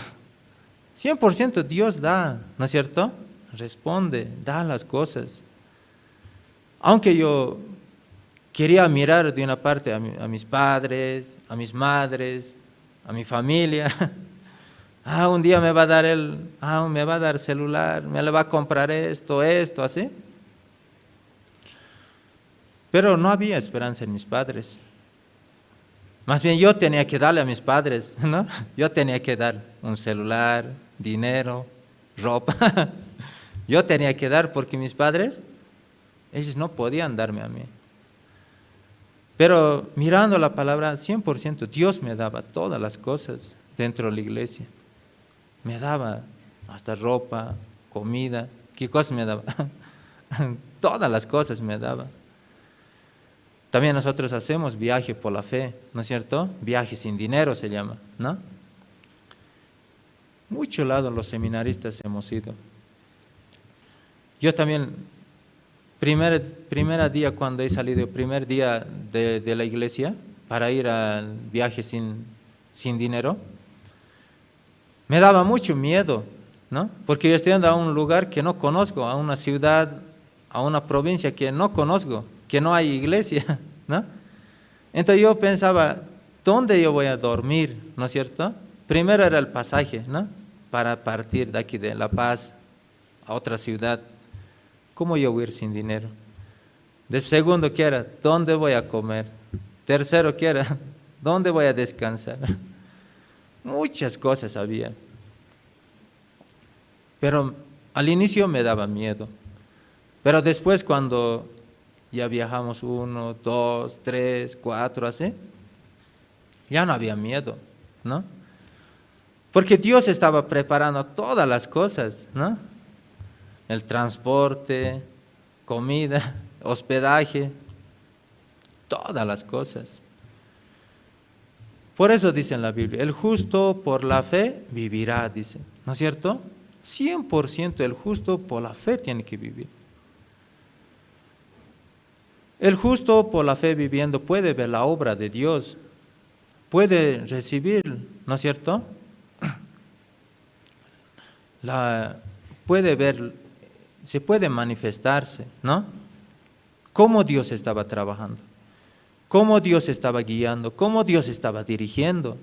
100% Dios da, ¿no es cierto? Responde, da las cosas. Aunque yo quería mirar de una parte a mis padres, a mis madres, a mi familia. Un día me va a dar me va a dar celular, me le va a comprar esto, así. Pero no había esperanza en mis padres. Más bien yo tenía que darle a mis padres, ¿no? Yo tenía que dar un celular, dinero, ropa. Yo tenía que dar porque mis padres, ellos no podían darme a mí. Pero mirando la palabra, 100% Dios me daba todas las cosas dentro de la iglesia. Me daba hasta ropa, comida, ¿qué cosas me daba? Todas las cosas me daba. También nosotros hacemos viaje por la fe, ¿no es cierto? Viaje sin dinero se llama, ¿no? Muchos lados los seminaristas hemos ido. Yo también, primer día cuando he salido, primer día de la iglesia, para ir al viaje sin dinero, me daba mucho miedo, ¿no? Porque yo estoy yendo a un lugar que no conozco, a una ciudad, a una provincia que no conozco, que no hay iglesia, ¿no? Entonces yo pensaba, ¿dónde yo voy a dormir? ¿No es cierto? Primero era el pasaje, ¿no? Para partir de aquí de La Paz a otra ciudad. ¿Cómo yo voy a ir sin dinero? Segundo, ¿qué era? ¿Dónde voy a comer? Tercero, ¿qué era? ¿Dónde voy a descansar? Muchas cosas había. Pero al inicio me daba miedo. Pero después cuando ya viajamos 1, 2, 3, 4, así, ya no había miedo, ¿no? Porque Dios estaba preparando todas las cosas, ¿no? El transporte, comida, hospedaje, todas las cosas. Por eso dice en la Biblia, el justo por la fe vivirá, dice, ¿no es cierto? 100% el justo por la fe tiene que vivir. El justo por la fe viviendo puede ver la obra de Dios, puede recibir, ¿no es cierto? Puede ver, se puede manifestarse, ¿no? Cómo Dios estaba trabajando, cómo Dios estaba guiando, cómo Dios estaba dirigiendo.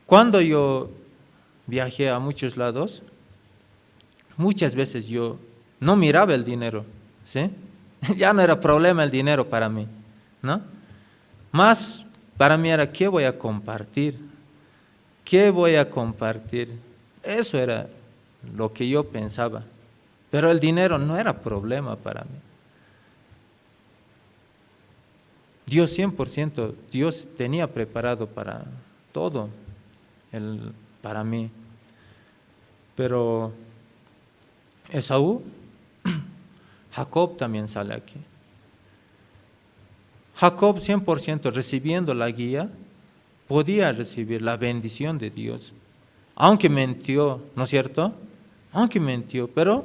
Cuando yo viajé a muchos lados, muchas veces yo no miraba el dinero, ¿sí? Ya no era problema el dinero para mí, ¿no? Más para mí era, ¿qué voy a compartir? ¿Qué voy a compartir? Eso era lo que yo pensaba. Pero el dinero no era problema para mí. Dios 100%, Dios tenía preparado para todo para mí. Pero Esaú, Jacob también sale aquí. Jacob 100% recibiendo la guía, podía recibir la bendición de Dios. Aunque mintió, ¿no es cierto? Aunque mintió, pero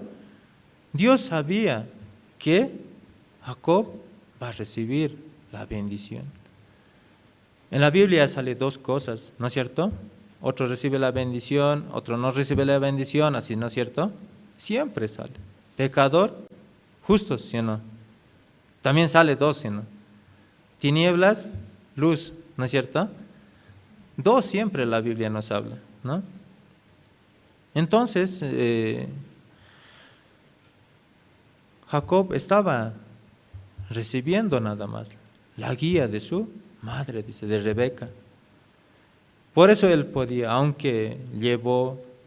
Dios sabía que Jacob va a recibir la bendición. En la Biblia sale dos cosas, ¿no es cierto? Otro recibe la bendición, otro no recibe la bendición, así, ¿no es cierto? Siempre sale. Pecador, justo, ¿sí o no? También sale dos, ¿sí o no? Tinieblas, luz, ¿no es cierto? Dos siempre la Biblia nos habla, ¿no? Entonces, Jacob estaba recibiendo nada más la guía de su madre, dice, de Rebeca. Por eso él podía, aunque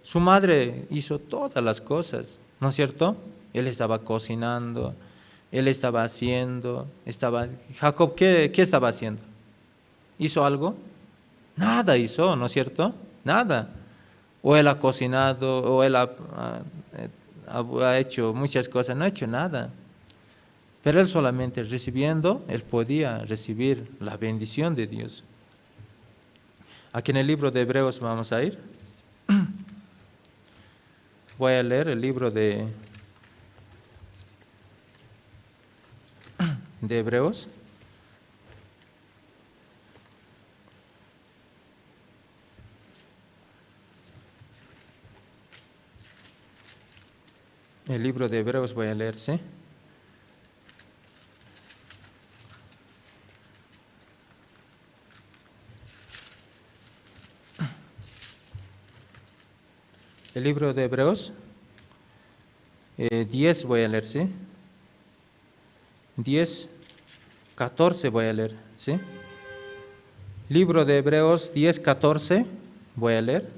su madre hizo todas las cosas, ¿no es cierto? Él estaba cocinando, él estaba haciendo, Jacob, ¿qué estaba haciendo? ¿Hizo algo? Nada hizo, ¿no es cierto? Nada. O él ha cocinado, o él ha hecho muchas cosas, no ha hecho nada. Pero él solamente recibiendo, él podía recibir la bendición de Dios. Aquí en el libro de Hebreos vamos a ir. Voy a leer el libro de Hebreos. El libro de Hebreos voy a leer, ¿sí? El libro de Hebreos, 10 voy a leer, ¿sí? 10, 14 voy a leer, ¿sí? Libro de Hebreos 10, 14 voy a leer.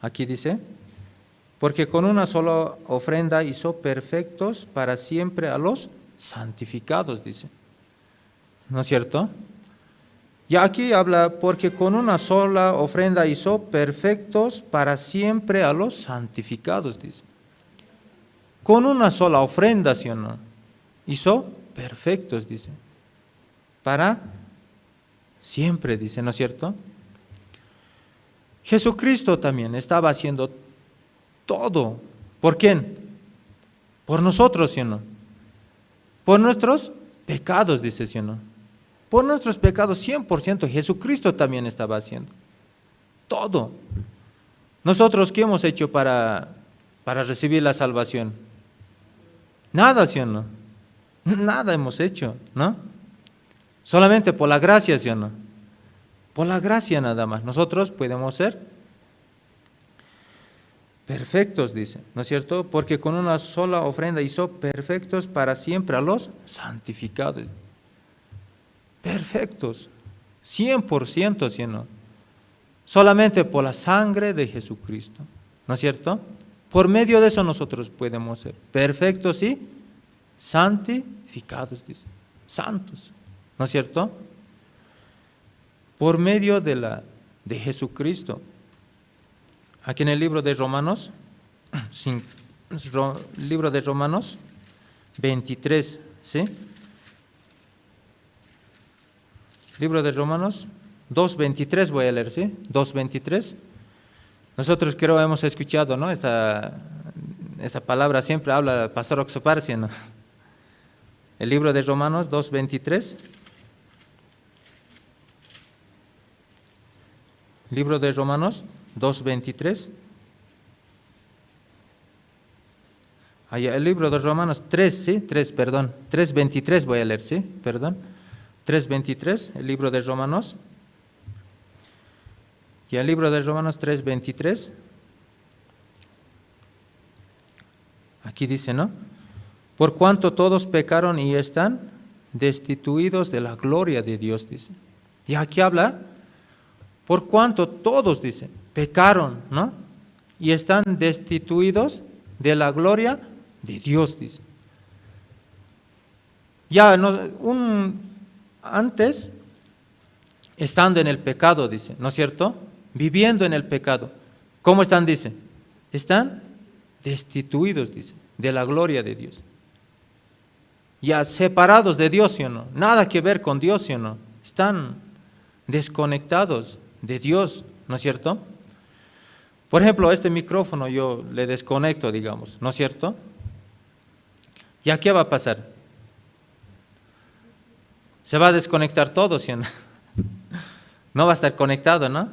Aquí dice, porque con una sola ofrenda hizo perfectos para siempre a los santificados, dice. ¿No es cierto? Y aquí habla, porque con una sola ofrenda hizo perfectos para siempre a los santificados, dice. Con una sola ofrenda, ¿sí o no? Hizo perfectos, dice. Para siempre, dice, ¿no es cierto? Jesucristo también estaba haciendo todo. ¿Por quién? Por nosotros, ¿sí o no? Por nuestros pecados, dice, ¿sí o no? Por nuestros pecados 100% Jesucristo también estaba haciendo todo. Nosotros, ¿qué hemos hecho para recibir la salvación? Nada, ¿sí o no? Nada hemos hecho, ¿no? Solamente por la gracia, ¿sí o no? Por la gracia nada más. Nosotros podemos ser perfectos, dice, ¿no es cierto? Porque con una sola ofrenda hizo perfectos para siempre a los santificados. Perfectos, 100%, ¿sí o no? Solamente por la sangre de Jesucristo, ¿no es cierto? Por medio de eso nosotros podemos ser perfectos y santificados, dice, santos, ¿no es cierto? Por medio de Jesucristo. Aquí en el libro de Romanos, libro de Romanos 23, ¿sí? Libro de Romanos 2.23 voy a leer, ¿sí? 2.23. Nosotros creo hemos escuchado, ¿no? Esta palabra siempre habla el pastor Oxoparcia, ¿no? El libro de Romanos 2:23. Libro de Romanos 2:23. El libro de Romanos 3:23 voy a leer, ¿sí? Perdón. 3:23, el libro de Romanos. Y el libro de Romanos 3:23. Aquí dice, ¿no? Por cuanto todos pecaron y están destituidos de la gloria de Dios, dice. Y aquí habla, por cuanto todos, dice, pecaron, ¿no? Y están destituidos de la gloria de Dios, dice. Ya antes, estando en el pecado, dice, ¿no es cierto? Viviendo en el pecado. ¿Cómo están, dice? Están destituidos, dice, de la gloria de Dios. Ya separados de Dios, ¿sí o no? Nada que ver con Dios, ¿sí o no? Están desconectados de Dios, ¿no es cierto? Por ejemplo, este micrófono yo le desconecto, digamos, ¿no es cierto? ¿Ya qué va a pasar? Se va a desconectar todo, ¿sí o no? No va a estar conectado, ¿no?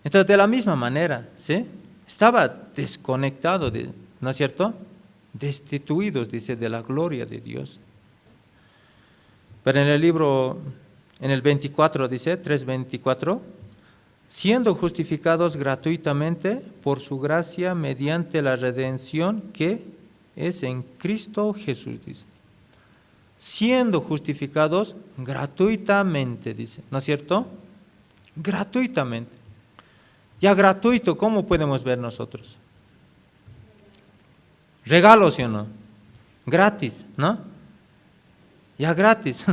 Entonces, de la misma manera, ¿sí? Estaba desconectado, ¿no es cierto? Destituidos, dice, de la gloria de Dios. Pero en el libro, en el 24, dice, 3:24, siendo justificados gratuitamente por su gracia mediante la redención que es en Cristo Jesús, dice. Siendo justificados gratuitamente, dice, ¿no es cierto? Gratuitamente. Ya gratuito, ¿cómo podemos ver nosotros? Regalo, ¿sí o no? Gratis, ¿no? Ya gratis.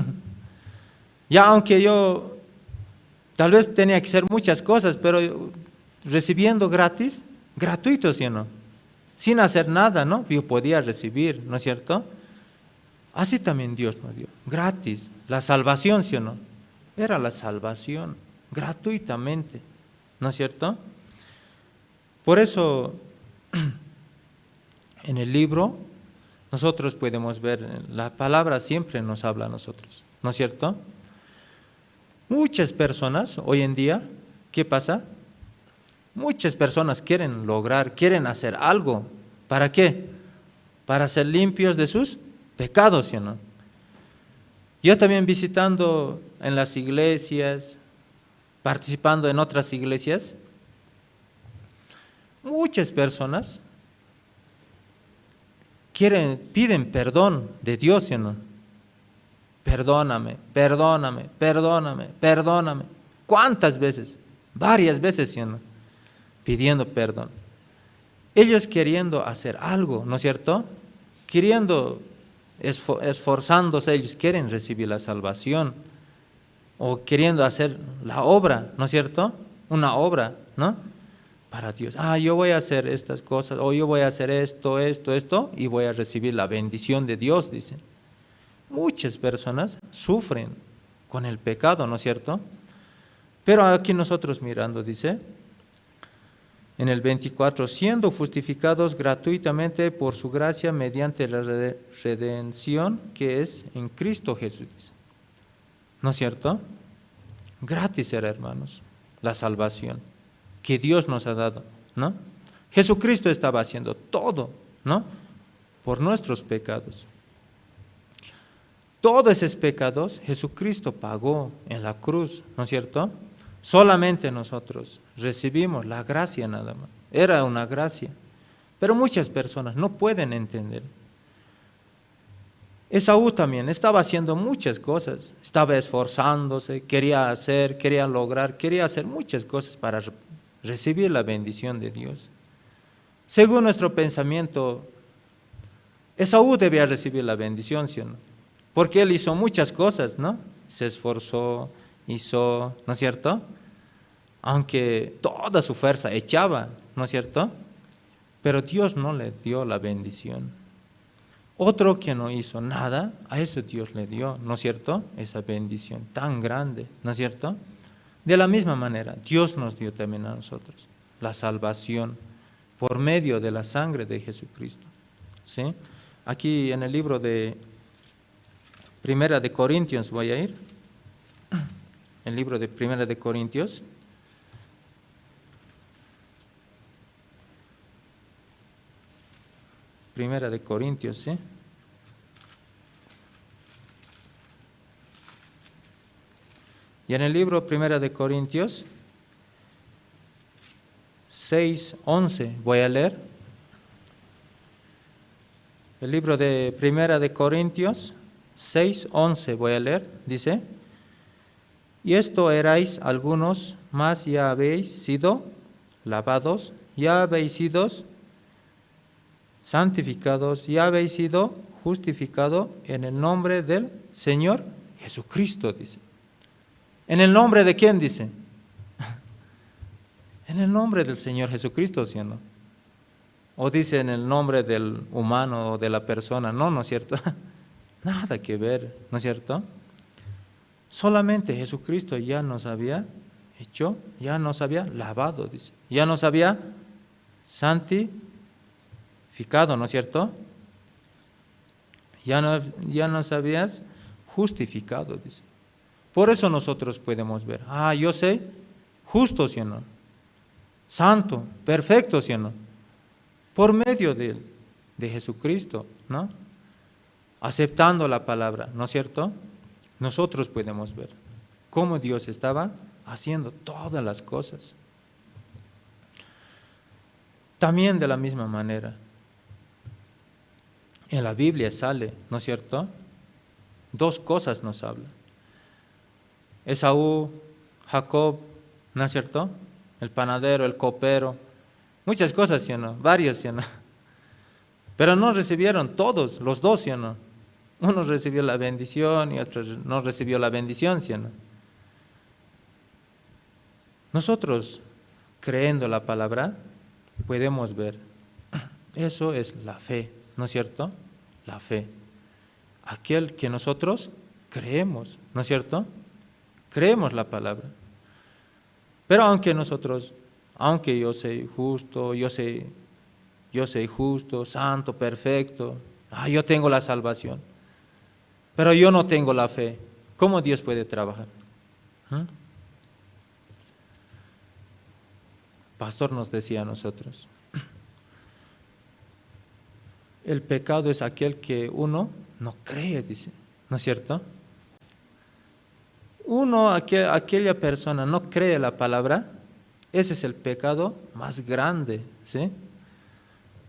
Ya aunque yo tal vez tenía que hacer muchas cosas, pero recibiendo gratis, gratuito, ¿sí o no? Sin hacer nada, ¿no? Yo podía recibir, ¿no es cierto? Así también Dios nos dio, gratis, la salvación, ¿sí o no? Era la salvación, gratuitamente, ¿no es cierto? Por eso, en el libro, nosotros podemos ver, la palabra siempre nos habla a nosotros, ¿no es cierto? Muchas personas hoy en día, ¿qué pasa? Muchas personas quieren lograr, quieren hacer algo. ¿Para qué? Para ser limpios de sus pecados, ¿sí o no? Yo también visitando en las iglesias, participando en otras iglesias, muchas personas piden perdón de Dios, ¿sí o no? Perdóname, perdóname, perdóname, perdóname. ¿Cuántas veces? Varias veces, ¿sí o no? Pidiendo perdón. Ellos queriendo hacer algo, ¿no es cierto? Queriendo, esforzándose, ellos quieren recibir la salvación. O queriendo hacer la obra, ¿no es cierto? Una obra, ¿no? Para Dios. Yo voy a hacer estas cosas, o yo voy a hacer esto, y voy a recibir la bendición de Dios, dicen. Muchas personas sufren con el pecado, ¿no es cierto? Pero aquí nosotros mirando, dice, en el 24, siendo justificados gratuitamente por su gracia mediante la redención que es en Cristo Jesús, dice. ¿No es cierto? Gratis era, hermanos, la salvación que Dios nos ha dado, ¿no? Jesucristo estaba haciendo todo, ¿no? Por nuestros pecados. Todos esos pecados Jesucristo pagó en la cruz, ¿no es cierto? Solamente nosotros recibimos la gracia nada más. Era una gracia. Pero muchas personas no pueden entender. Esaú también estaba haciendo muchas cosas. Estaba esforzándose, quería hacer, quería lograr, quería hacer muchas cosas para recibir la bendición de Dios. Según nuestro pensamiento, Esaú debía recibir la bendición, ¿sí o no? Porque él hizo muchas cosas, ¿no? Se esforzó, hizo, ¿no es cierto? Aunque toda su fuerza echaba, ¿no es cierto? Pero Dios no le dio la bendición. Otro que no hizo nada, a eso Dios le dio, ¿no es cierto? Esa bendición tan grande, ¿no es cierto? De la misma manera, Dios nos dio también a nosotros. la salvación por medio de la sangre de Jesucristo. ¿Sí? Aquí en el libro de Primera de Corintios voy a ir. El libro de Primera de Corintios. Primera de Corintios, ¿sí? Y en el libro Primera de Corintios 6:11 voy a leer. El libro de Primera de Corintios 6:11 voy a leer. Dice: y esto erais algunos, mas ya habéis sido lavados, ya habéis sido santificados, ya habéis sido justificados en el nombre del Señor Jesucristo, dice. ¿En el nombre de quién, dice? En el nombre del Señor Jesucristo, ¿sí o no? O dice en el nombre del humano o de la persona. No, ¿no es cierto? Nada que ver, ¿no es cierto? Solamente Jesucristo ya nos había hecho, ya nos había lavado, dice. Ya nos había santificado, ¿no es cierto? Ya nos habías justificado, dice. Por eso nosotros podemos ver, yo soy justo, ¿sí o no? Santo, perfecto, ¿sí o no? Por medio de Jesucristo, ¿no? Aceptando la palabra, ¿no es cierto? Nosotros podemos ver cómo Dios estaba haciendo todas las cosas. También de la misma manera, en la Biblia sale, ¿no es cierto? Dos cosas nos habla. Esaú, Jacob, ¿no es cierto? El panadero, el copero, muchas cosas, ¿sí o no? Varios, ¿sí o no? Pero no recibieron todos, los dos, ¿sí o no? Uno recibió la bendición y otro no recibió la bendición, ¿sí o no? Nosotros, creyendo la palabra, podemos ver, eso es la fe, ¿no es cierto? La fe. Aquel que nosotros creemos, ¿no es cierto? Creemos la palabra. Pero aunque yo soy justo, yo soy justo, santo, perfecto, yo tengo la salvación, pero yo no tengo la fe, ¿cómo Dios puede trabajar? Pastor nos decía a nosotros, el pecado es aquel que uno no cree, dice, ¿no es cierto? Aquella persona no cree la palabra, ese es el pecado más grande, ¿sí?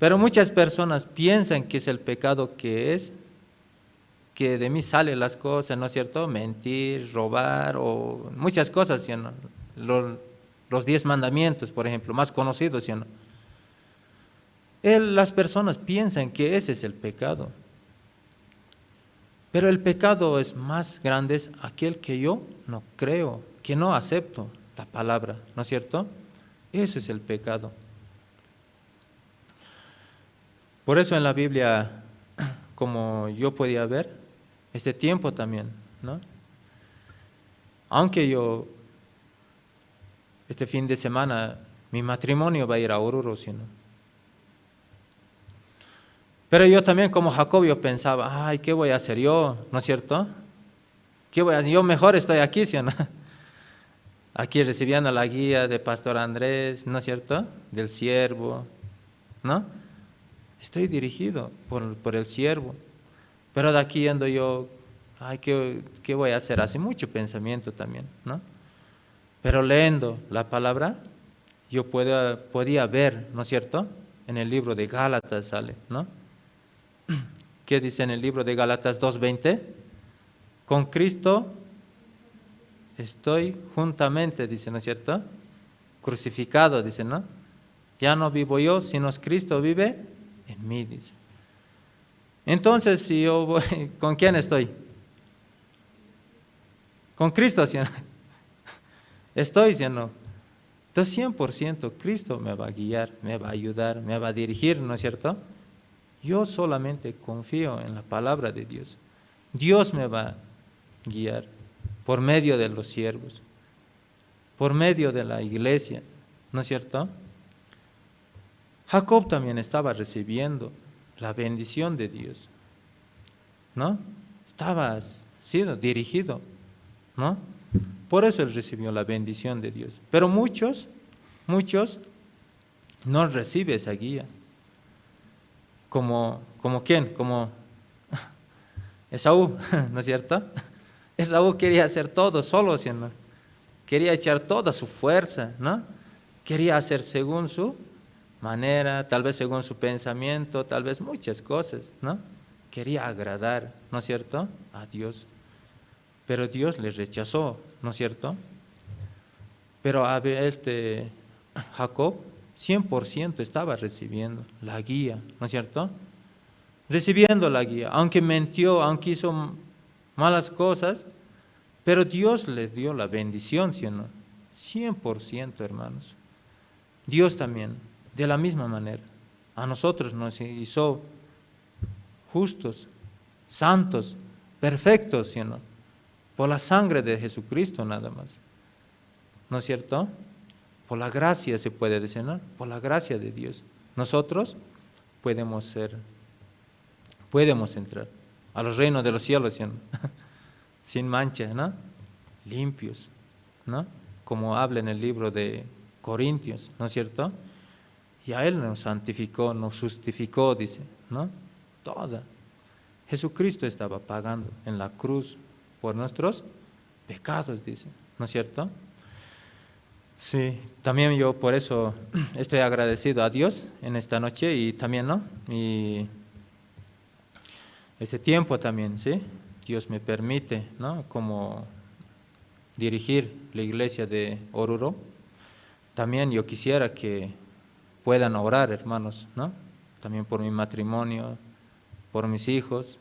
Pero muchas personas piensan que es el pecado que de mí salen las cosas, ¿no es cierto? Mentir, robar o muchas cosas, ¿sí o no? Los 10 mandamientos, por ejemplo, más conocidos, ¿sí o no? Las personas piensan que ese es el pecado. Pero el pecado es más grande, es aquel que yo no creo, que no acepto la palabra, ¿no es cierto? Ese es el pecado. Por eso en la Biblia, como yo podía ver, este tiempo también, ¿no? Aunque este fin de semana, mi matrimonio va a ir a Oruro, ¿sí, no? Pero yo también como Jacob yo pensaba, ¿qué voy a hacer yo? ¿No es cierto? ¿Qué voy a hacer? Yo mejor estoy aquí, ¿sí o no? Aquí recibiendo la guía de Pastor Andrés, ¿no es cierto? Del siervo, ¿no? Estoy dirigido por el siervo. Pero de aquí yendo yo, ¿qué voy a hacer? Hace mucho pensamiento también, ¿no? Pero leyendo la palabra, yo podía ver, ¿no es cierto? En el libro de Gálatas sale, ¿no? ¿Qué dice en el libro de Gálatas 2:20? Con Cristo estoy juntamente, dice, ¿no es cierto? Crucificado, dice, ¿no? Ya no vivo yo, sino Cristo vive en mí, dice. Entonces, si yo voy, ¿con quién estoy? Con Cristo, ¿sí? Estoy, ¿sí o no? Entonces, 100% Cristo me va a guiar, me va a ayudar, me va a dirigir, ¿no es cierto? Yo solamente confío en la palabra de Dios. Dios me va a guiar por medio de los siervos, por medio de la iglesia, ¿no es cierto? Jacob también estaba recibiendo la bendición de Dios, ¿no? Estaba siendo dirigido, ¿no? Por eso él recibió la bendición de Dios. Pero muchos no reciben esa guía. ¿Como quién? Como Esaú, ¿no es cierto? Esaú quería hacer todo solo, ¿sí, no? Quería echar toda su fuerza, ¿no? Quería hacer según su manera, tal vez según su pensamiento, tal vez muchas cosas, ¿no? Quería agradar, ¿no es cierto?, a Dios. Pero Dios le rechazó, ¿no es cierto? Pero Jacob 100% estaba recibiendo la guía, ¿no es cierto? Recibiendo la guía, aunque mintió, aunque hizo malas cosas, pero Dios le dio la bendición, ¿sí o no? 100%, hermanos. Dios también, de la misma manera, a nosotros nos hizo justos, santos, perfectos, ¿sí o no? Por la sangre de Jesucristo nada más, ¿no es cierto? Por la gracia se puede decir, ¿no? Por la gracia de Dios. Nosotros podemos entrar a los reinos de los cielos, ¿sí, no? Sin mancha, ¿no? Limpios, ¿no? Como habla en el libro de Corintios, ¿no es cierto? Y a Él nos santificó, nos justificó, dice, ¿no? Toda. Jesucristo estaba pagando en la cruz por nuestros pecados, dice, ¿no es cierto? Sí, también yo por eso estoy agradecido a Dios en esta noche y también, ¿no? Y este tiempo también, ¿sí? Dios me permite, ¿no? Como dirigir la iglesia de Oruro. También yo quisiera que puedan orar, hermanos, ¿no? También por mi matrimonio, por mis hijos.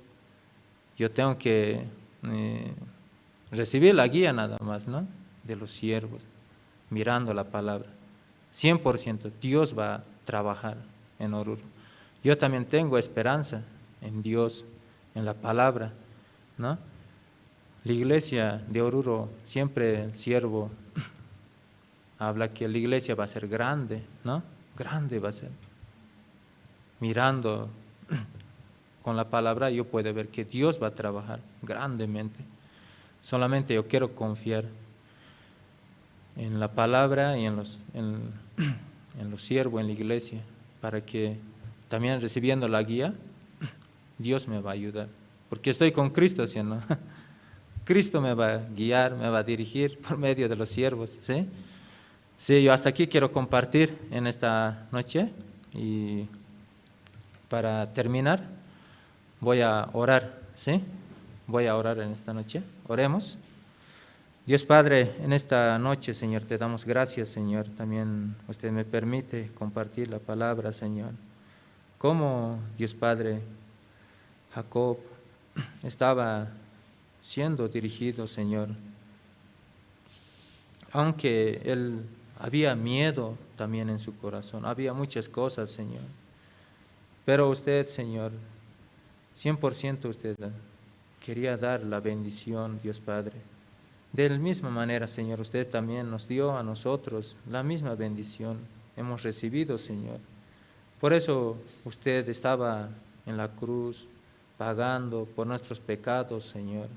Yo tengo que recibir la guía nada más, ¿no? De los siervos, mirando la palabra. 100% Dios va a trabajar en Oruro. Yo también tengo esperanza en Dios, en la palabra, ¿no? La iglesia de Oruro, siempre el siervo habla que la iglesia va a ser grande, ¿no? Grande va a ser. Mirando con la palabra yo puedo ver que Dios va a trabajar grandemente. Solamente yo quiero confiar en la palabra y en los siervos, en la iglesia, para que también recibiendo la guía, Dios me va a ayudar. Porque estoy con Cristo, ¿sí o no? Cristo me va a guiar, me va a dirigir por medio de los siervos, ¿sí? Sí, yo hasta aquí quiero compartir en esta noche y para terminar voy a orar, ¿sí? Voy a orar en esta noche. Oremos. Dios Padre, en esta noche, Señor, te damos gracias, Señor. También usted me permite compartir la palabra, Señor. Como Dios Padre, Jacob estaba siendo dirigido, Señor, aunque él había miedo también en su corazón, había muchas cosas, Señor, pero usted, Señor, 100% usted quería dar la bendición, Dios Padre. De la misma manera, Señor, usted también nos dio a nosotros la misma bendición, hemos recibido, Señor. Por eso usted estaba en la cruz pagando por nuestros pecados, Señor.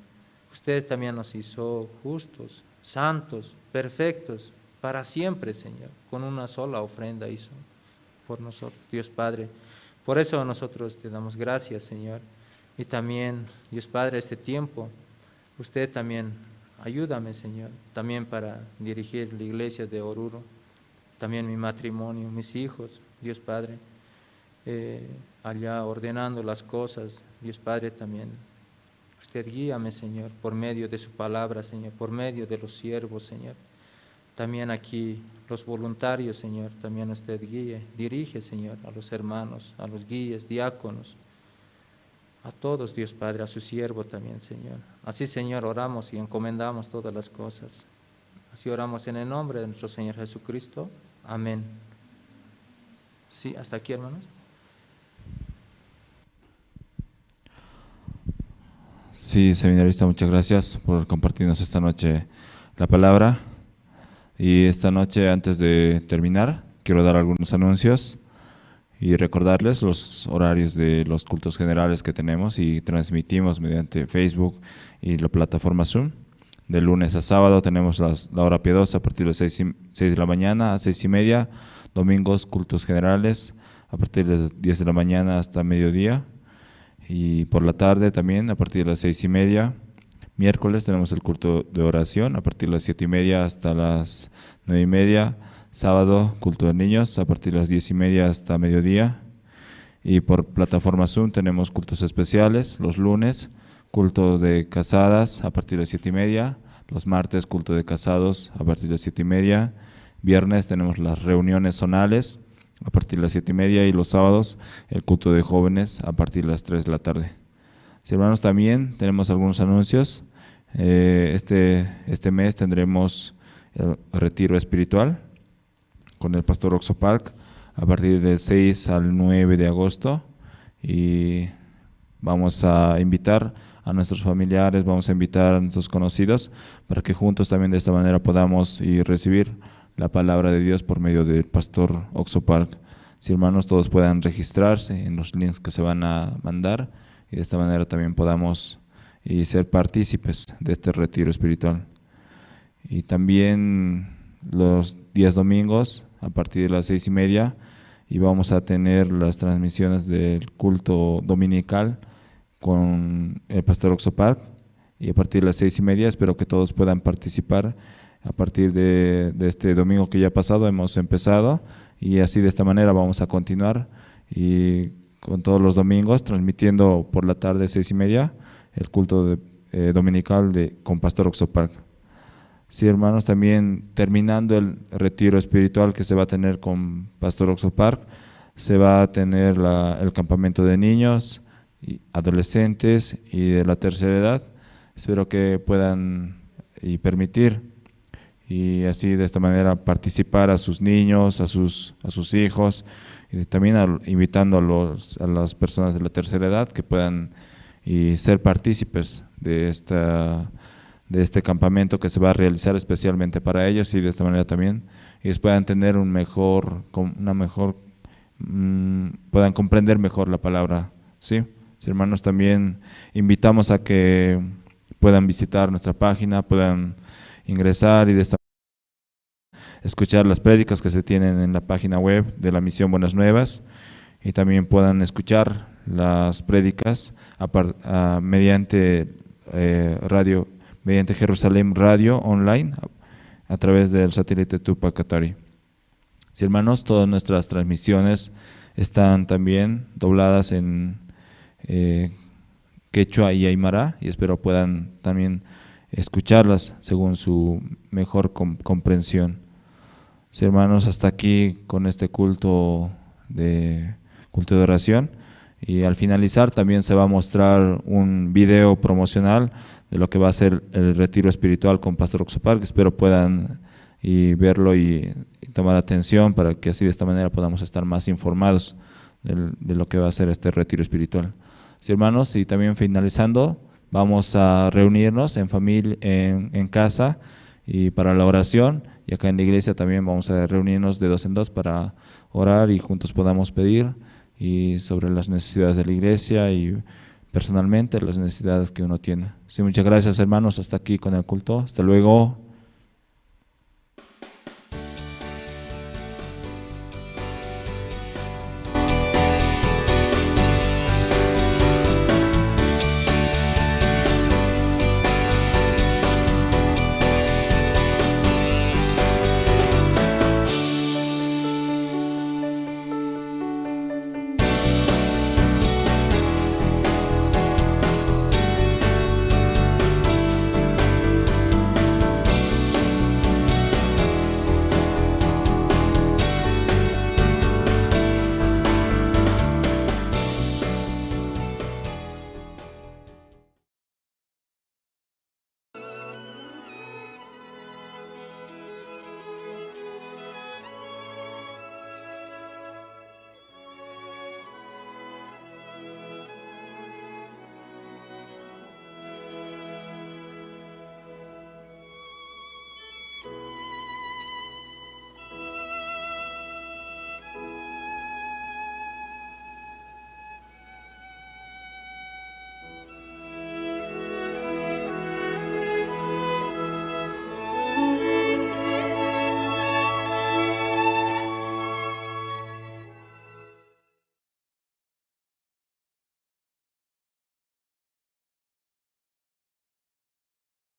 Usted también nos hizo justos, santos, perfectos, para siempre, Señor. Con una sola ofrenda hizo por nosotros, Dios Padre. Por eso nosotros te damos gracias, Señor. Y también, Dios Padre, este tiempo, usted también ayúdame, Señor, también para dirigir la iglesia de Oruro, también mi matrimonio, mis hijos, Dios Padre, allá ordenando las cosas, Dios Padre, también. Usted guíame, Señor, por medio de su palabra, Señor, por medio de los siervos, Señor. También aquí los voluntarios, Señor, también usted guíe, dirige, Señor, a los hermanos, a los guías, diáconos, a todos, Dios Padre, a su siervo también, Señor. Así, Señor, oramos y encomendamos todas las cosas. Así oramos en el nombre de nuestro Señor Jesucristo. Amén. Sí, hasta aquí, hermanos. Sí, seminarista, muchas gracias por compartirnos esta noche la palabra. Y esta noche, antes de terminar, quiero dar algunos anuncios. y recordarles los horarios de los cultos generales que tenemos y transmitimos mediante Facebook y la plataforma Zoom. De lunes a sábado tenemos la hora piadosa a partir de 6 de la mañana a 6:30, domingos cultos generales a partir de 10 de la mañana hasta mediodía, y por la tarde también a partir de las 6:30. Miércoles tenemos el culto de oración a partir de las 7:30 hasta las 9:30. Sábado, culto de niños a partir de las 10:30 hasta mediodía. Y por plataforma Zoom tenemos cultos especiales. Los lunes, culto de casadas a partir de las 7:30. Los martes, culto de casados a partir de las 7:30. Viernes tenemos las reuniones zonales a partir de las 7:30. Y los sábados, el culto de jóvenes a partir de las 3 de la tarde. Sí, hermanos, también tenemos algunos anuncios. Este mes tendremos el retiro espiritual con el pastor Oxo Park a partir del 6 al 9 de agosto, y vamos a invitar a nuestros familiares, vamos a invitar a nuestros conocidos para que juntos también de esta manera podamos recibir la palabra de Dios por medio del pastor Oxo Park. Si, hermanos, todos puedan registrarse en los links que se van a mandar, y de esta manera también podamos ser partícipes de este retiro espiritual. Y también los días domingos a partir de las 6:30, y vamos a tener las transmisiones del culto dominical con el pastor Oxo Park, y a partir de las 6:30 espero que todos puedan participar. A partir de este domingo que ya ha pasado hemos empezado, y así de esta manera vamos a continuar, y con todos los domingos transmitiendo por la tarde 6:30 el culto dominical con pastor Oxo Park. Sí, hermanos, también terminando el retiro espiritual que se va a tener con pastor Oxo Park, se va a tener el campamento de niños, y adolescentes y de la tercera edad. Espero que puedan permitir, y así de esta manera participar a sus niños, a sus hijos, y también invitando a las personas de la tercera edad que puedan ser partícipes de este campamento que se va a realizar especialmente para ellos, y de esta manera también ellos puedan tener puedan comprender mejor la palabra. ¿Sí? Hermanos, también invitamos a que puedan visitar nuestra página, puedan ingresar y de esta manera escuchar las prédicas que se tienen en la página web de la Misión Buenas Nuevas, y también puedan escuchar las prédicas mediante radio, mediante Jerusalén Radio Online a través del satélite Tupac Katari. Sí, hermanos, todas nuestras transmisiones están también dobladas en quechua y aymara, y espero puedan también escucharlas según su mejor comprensión. Sí, hermanos, hasta aquí con este culto de oración, y al finalizar también se va a mostrar un video promocional de lo que va a ser el retiro espiritual con pastor Oxo Park. Espero puedan verlo y tomar atención para que así de esta manera podamos estar más informados de lo que va a ser este retiro espiritual. Sí, hermanos, y también finalizando, vamos a reunirnos en familia, en casa, y para la oración, y acá en la iglesia también vamos a reunirnos de 2 en 2 para orar y juntos podamos pedir y sobre las necesidades de la iglesia y personalmente las necesidades que uno tiene. Sí, muchas gracias, hermanos, hasta aquí con el culto. Hasta luego.